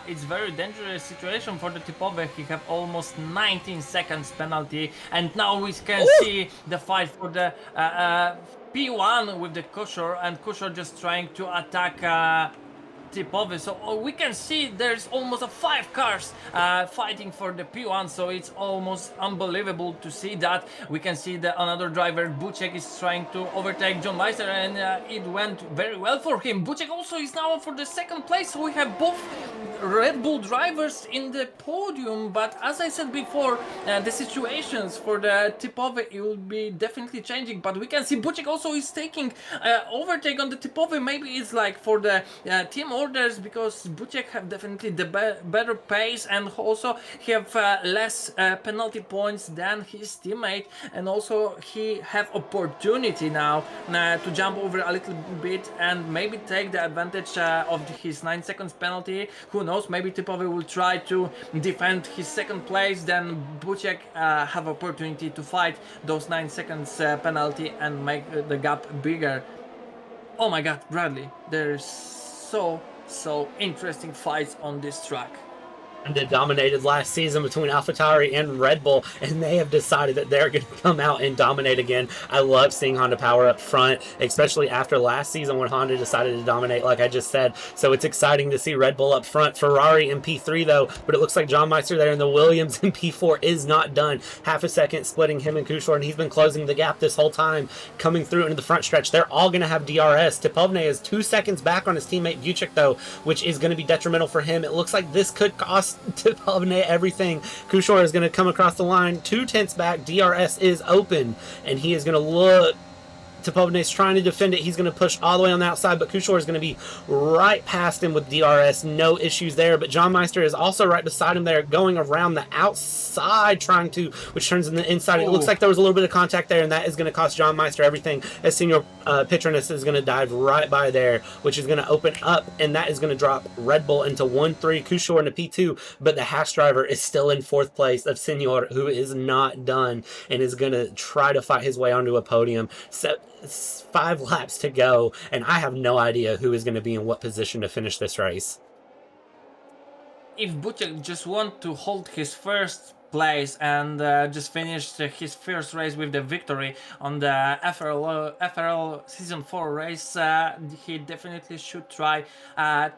it's very dangerous situation for the typowy. He have almost 19 seconds penalty, and now we can see the fight for the P1 with the Kushor, and Kushor just trying to attack typowy. So we can see there's almost 5 cars fighting for the P1, so it's almost unbelievable to see that. We can see that another driver, MBuciek, is trying to overtake JohnMeister, and it went very well for him. MBuciek also is now for the 2nd place, so we have both Red Bull drivers in the podium, but as I said before, the situations for the typowy it will be definitely changing, but we can see MBuciek also is taking overtake on the typowy. Maybe it's like for the team orders, because MBuciek have definitely the better pace, and also he have less penalty points than his teammate, and also he have opportunity now to jump over a little bit and maybe take the advantage of his 9 seconds penalty. Who knows, maybe typowy will try to defend his 2nd place, then MBuciek have opportunity to fight those 9 seconds penalty and make the gap bigger. Oh my god, Bradley, there's so interesting fights on this track. That dominated last season between AlphaTauri and Red Bull, and they have decided that they're going to come out and dominate again. I love seeing Honda Power up front, especially after last season when Honda decided to dominate, like I just said. So it's exciting to see Red Bull up front. Ferrari in P3 though, but it looks like JohnMeister there in the Williams in P4 is not done. Half a second splitting him and Kushor, and he's been closing the gap this whole time, coming through into the front stretch. They're all going to have DRS. Typowy is 2 seconds back on his teammate MBuciek though, which is going to be detrimental for him. It looks like this could cost Typowy everything. Kushor is going to come across the line 2/10 back. DRS is open, and he is going to look. Typowy is trying to defend it. He's going to push all the way on the outside, but Kushor is going to be right past him with DRS. No issues there, but JohnMeister is also right beside him there, going around the outside, trying to, which turns in the inside. It looks like there was a little bit of contact there, and that is going to cost JohnMeister everything, as Senor Piotras is going to dive right by there, which is going to open up, and that is going to drop Red Bull into 1-3, Kushor into P2, but the Haas driver is still in 4th place of Senor, who is not done, and is going to try to fight his way onto a podium. So, 5 laps to go, and I have no idea who is going to be in what position to finish this race. If MBuciek just want to hold his 1st place and just finished his first race with the victory on the FRL Season 4 race, he definitely should try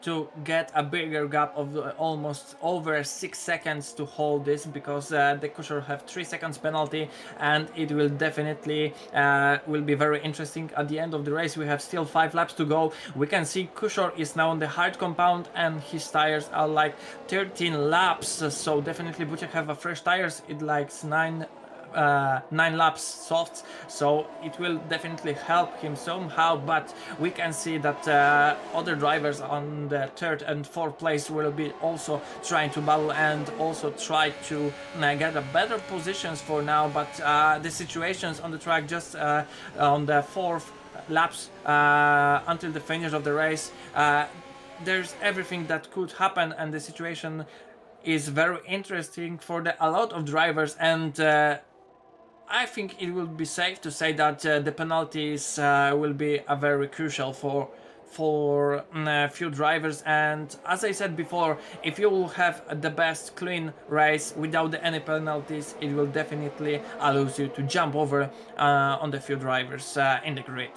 to get a bigger gap of almost over 6 seconds to hold this, because the Kushor have 3 seconds penalty, and it will definitely will be very interesting at the end of the race. We have still 5 laps to go. We can see Kushor is now on the hard compound and his tires are like 13 laps, so definitely MBuciek have a fresh tires. It likes 9 laps soft, so it will definitely help him somehow, but we can see that other drivers on the 3rd and 4th place will be also trying to battle and also try to get a better positions for now, but the situations on the track just on the 4th laps until the finish of the race, there's everything that could happen, and the situation is very interesting for a lot of drivers, and I think it will be safe to say that the penalties will be very crucial for few drivers. And as I said before, if you will have the best clean race without any penalties, it will definitely allow you to jump over on the few drivers in the grid.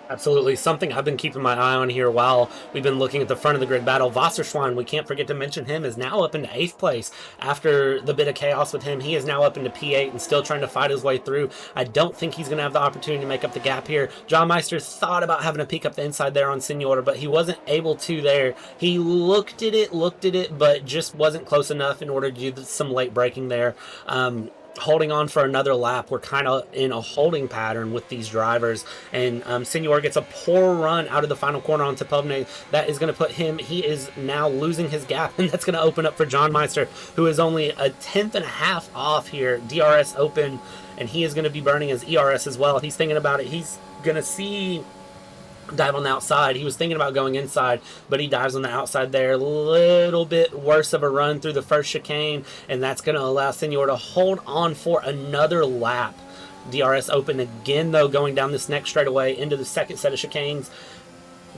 Absolutely. Something I've been keeping my eye on here while we've been looking at the front of the grid battle. WasserSchwein, we can't forget to mention him, is now up into 8th place. After the bit of chaos with him, he is now up into P8 and still trying to fight his way through. I don't think he's going to have the opportunity to make up the gap here. JohnMeister thought about having a peek up the inside there on Senor, but he wasn't able to there. He looked at it, but just wasn't close enough in order to do some late braking there. Holding on for another lap. We're kind of in a holding pattern with these drivers, and Senor gets a poor run out of the final corner on typowy. That is going to put him, he is now losing his gap, and that's going to open up for JohnMeister, who is only a 10th and a half off here. DRS open, and he is going to be burning his ERS as well. He's thinking about it. He's going to see dive on the outside. He was thinking about going inside, but he dives on the outside there. A little bit worse of a run through the first chicane, and that's going to allow Senor to hold on for another lap. DRS open again, though, going down this next straightaway into the second set of chicanes.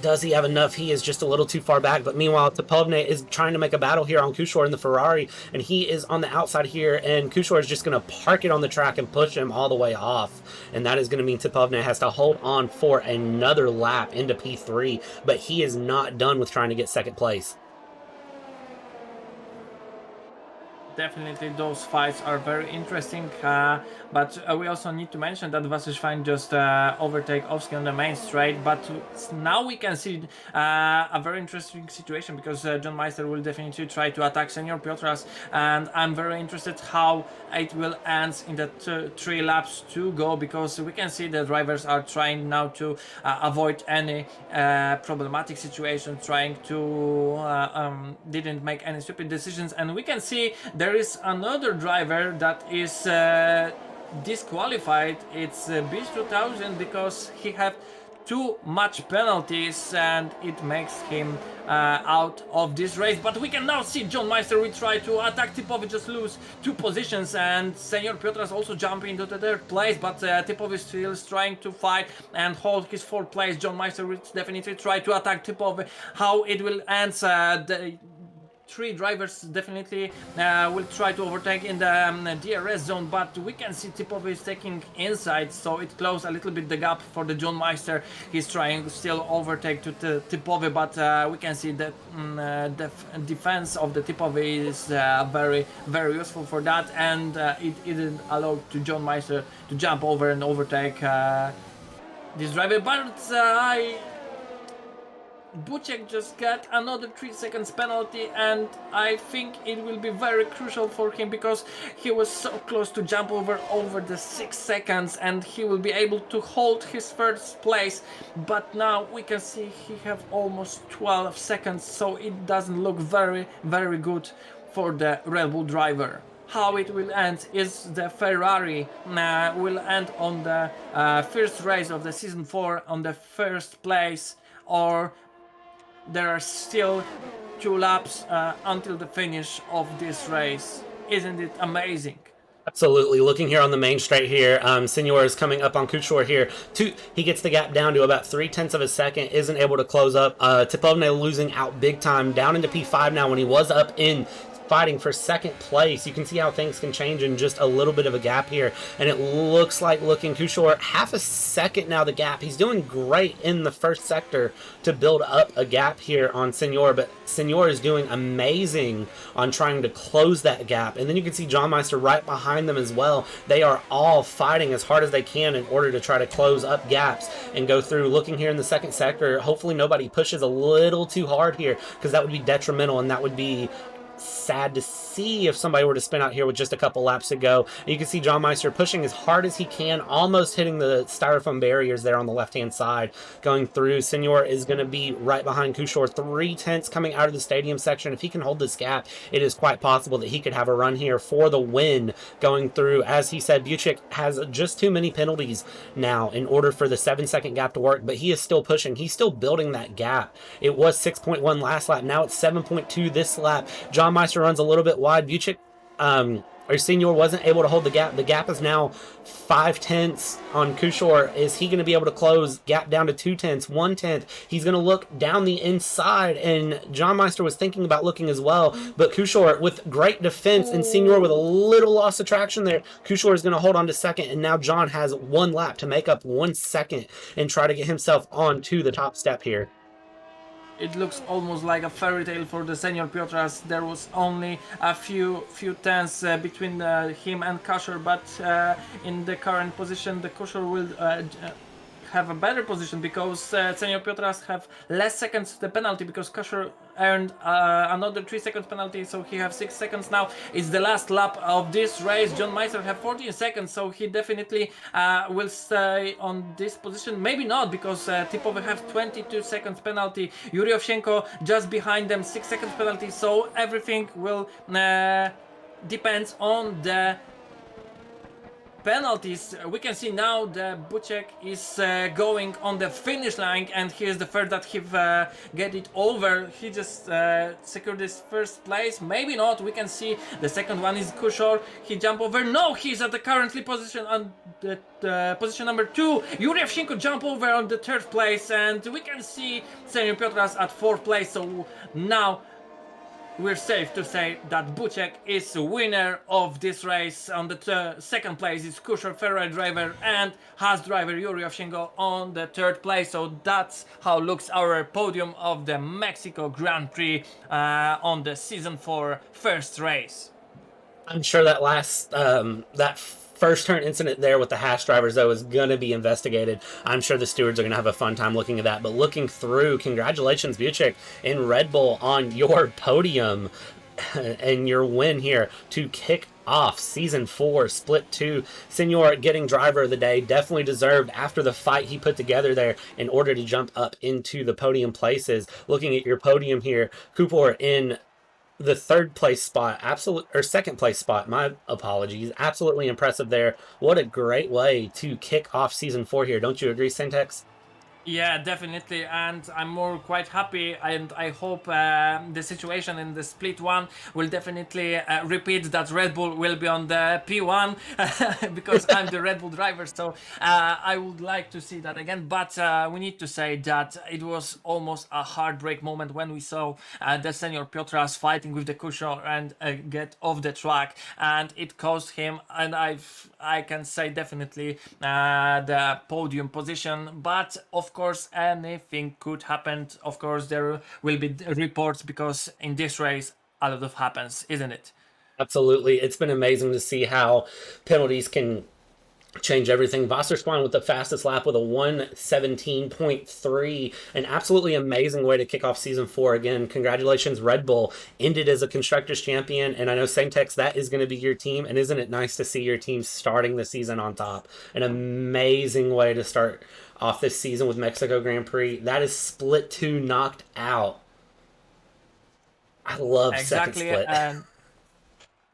Does he have enough? He is just a little too far back. But meanwhile, typowy is trying to make a battle here on Kushor in the Ferrari, and he is on the outside here, and Kushor is just going to park it on the track and push him all the way off. And that is going to mean typowy has to hold on for another lap into P3, but he is not done with trying to get second place. Definitely those fights are very interesting, but we also need to mention that WasserSchwein just overtake Owski on the main straight, but now we can see a very interesting situation, because JohnMeister will definitely try to attack Senor Piotras, and I'm very interested how it will end in the 3 laps to go, because we can see the drivers are trying now to avoid any problematic situation, trying to didn't make any stupid decisions, and we can see there is another driver that is disqualified. It's Beach 2000, because he had too much penalties and it makes him out of this race. But we can now see JohnMeister will try to attack typowy, just lose 2 positions, and Senor Piotras also jumping into the 3rd place, but typowy still is trying to fight and hold his 4th place. JohnMeister will definitely try to attack typowy. How it will end, the 3 drivers definitely will try to overtake in the DRS zone, but we can see typowy is taking inside, so it closed a little bit the gap for the JohnMeister. He's trying to still overtake to the typowy, but we can see that the defense of the typowy is very, very useful for that, and it didn't allow to JohnMeister to jump over and overtake this driver. But Buciek just got another 3 seconds penalty, and I think it will be very crucial for him, because he was so close to jump over the 6 seconds, and he will be able to hold his 1st place. But now we can see he have almost 12 seconds, so it doesn't look very, very good for the Red Bull driver. How it will end is the Ferrari will end on the 1st race of the season 4 on the 1st place, or there are still 2 laps until the finish of this race. Isn't it amazing? Absolutely. Looking here on the main straight here, Senor is coming up on Kushor here. He gets the gap down to about 0.3 of a second, isn't able to close up. Typowy losing out big time, down into P5 now when he was up in fighting for 2nd place. You can see how things can change in just a little bit of a gap here, and it looks like looking Kushor half a second now the gap. He's doing great in the 1st sector to build up a gap here on Senor, but Senor is doing amazing on trying to close that gap. And then you can see JohnMeister right behind them as well. They are all fighting as hard as they can in order to try to close up gaps and go through. Looking here in the 2nd sector, hopefully nobody pushes a little too hard here, because that would be detrimental, and that would be sad to see if somebody were to spin out here with just a couple laps to go. And you can see JohnMeister pushing as hard as he can, almost hitting the styrofoam barriers there on the left-hand side, going through. Senor is going to be right behind Kushor, 3/10 coming out of the stadium section. If he can hold this gap, it is quite possible that he could have a run here for the win going through. As he said, Buciek has just too many penalties now in order for the 7-second gap to work, but he is still pushing. He's still building that gap. It was 6.1 last lap. Now it's 7.2 this lap. JohnMeister runs a little bit wide. Buciek or Senor wasn't able to hold the gap. The gap is now 5/10 on Kushor. Is he going to be able to close gap down to 2/10, 1/10? He's going to look down the inside, and JohnMeister was thinking about looking as well, but Kushor with great defense and Senor with a little loss of traction there. Kushor is going to hold on to second, and now John has 1 lap to make up 1 second and try to get himself onto the top step here. It looks almost like a fairy tale for the Senor Piotras. There was only a few tenths between him and Kushor, but in the current position, the Kushor will have a better position because Senor Piotras have less seconds the penalty because Kushor earned another 3 seconds penalty, so he have 6 seconds now. It's the last lap of this race. JohnMeister have 14 seconds, so he definitely will stay on this position. Maybe not, because typowy have 22 seconds penalty. Juri Owsieńko just behind them, 6 seconds penalty, so everything will depends on the penalties. We can see now the MBuciek is going on the finish line, and here's the first that he get it over. He just secured his first place. Maybe not. We can see the second one is Kushor. He jump over. No, he's at the currently position on the position number 2. Juri Owsieńko jump over on the 3rd place, and we can see Senor Piotras at 4th place. So now we're safe to say that MBuciek is the winner of this race. On the 2nd place is Kushor, Ferrari driver, and Haas driver Juri Owsieńko on the 3rd place. So that's how looks our podium of the Mexico Grand Prix on the season 4 first race. I'm sure that that first turn incident there with the Haas drivers, though, is going to be investigated. I'm sure the stewards are going to have a fun time looking at that. But looking through, congratulations, Buciek and Red Bull, on your podium and your win here to kick off season 4 split 2. Senor getting driver of the day, definitely deserved after the fight he put together there in order to jump up into the podium places. Looking at your podium here, Kushor in the 3rd place spot, or 2nd place spot, my apologies. Absolutely impressive there. What a great way to kick off season 4 here. Don't you agree, SENTEX? Yeah, definitely, and I'm quite happy, and I hope the situation in the split 1 will definitely repeat, that Red Bull will be on the P1 because I'm the Red Bull driver, so I would like to see that again. But we need to say that it was almost a heartbreak moment when we saw the Senor Piotras fighting with the Kushor and get off the track, and it cost him, and I can say definitely the podium position. But of course anything could happen. Of course there will be reports, because in this race a lot of happens, isn't it? Absolutely. It's been amazing to see how penalties can change everything. WasserSchwein with the fastest lap with a 1:17.3. An absolutely amazing way to kick off season 4. Again, congratulations, Red Bull. Ended as a Constructors champion, and I know SENTEX, that is going to be your team, and isn't it nice to see your team starting the season on top? An amazing way to start off this season with Mexico Grand Prix. That is split 2 knocked out. I love Exactly, second split. and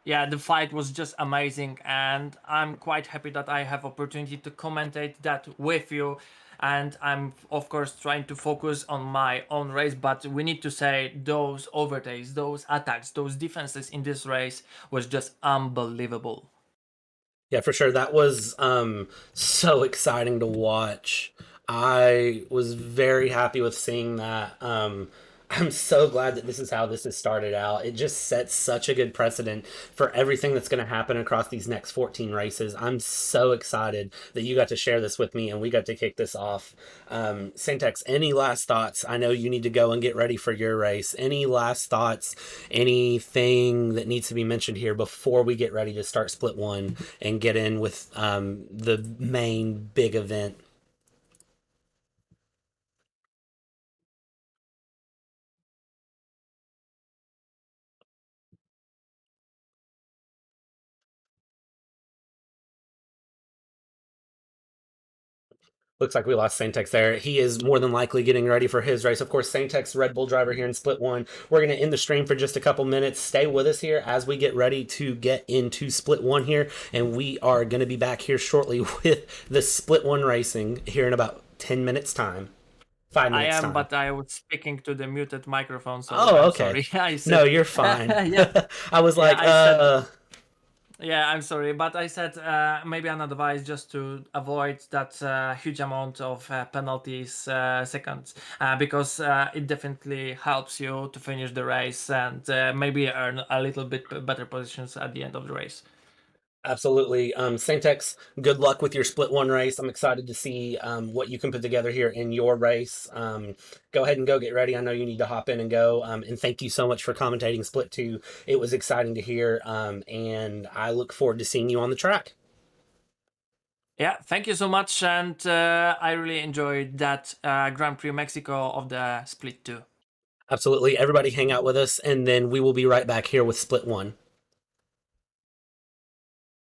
yeah, the fight was just amazing, and I'm quite happy that I have opportunity to commentate that with you. And I'm of course trying to focus on my own race, but we need to say those overtakes, those attacks, those defenses in this race was just unbelievable. Yeah, for sure. That was so exciting to watch. I was very happy with seeing that. I'm so glad that this is how this has started out. It just sets such a good precedent for everything that's going to happen across these next 14 races. I'm so excited that you got to share this with me and we got to kick this off. SENTEX, any last thoughts? I know you need to go and get ready for your race. Any last thoughts? Anything that needs to be mentioned here before we get ready to start split 1 and get in with the main big event? Looks like we lost SENTEX there. He is more than likely getting ready for his race. Of course, SENTEX, Red Bull driver here in split 1. We're going to end the stream for just a couple minutes. Stay with us here as we get ready to get into split 1 here. And we are going to be back here shortly with the split 1 racing here in about 10 minutes time. 5 I minutes am, time. but I was speaking to the muted microphone, so Oh, I'm okay. sorry. I said, No, you're fine. yeah, I was like, I said Yeah, I'm sorry, but I said maybe an advice just to avoid that huge amount of penalties seconds because it definitely helps you to finish the race and maybe earn a little bit better positions at the end of the race. Absolutely. SENTEX, good luck with your split one race. I'm excited to see what you can put together here in your race. Go ahead and go get ready. I know you need to hop in and go. And thank you so much for commentating split two. It was exciting to hear. And I look forward to seeing you on the track. Yeah, thank you so much, and I really enjoyed that Grand Prix Mexico of the split too. Absolutely. Everybody hang out with us, and then we will be right back here with split one.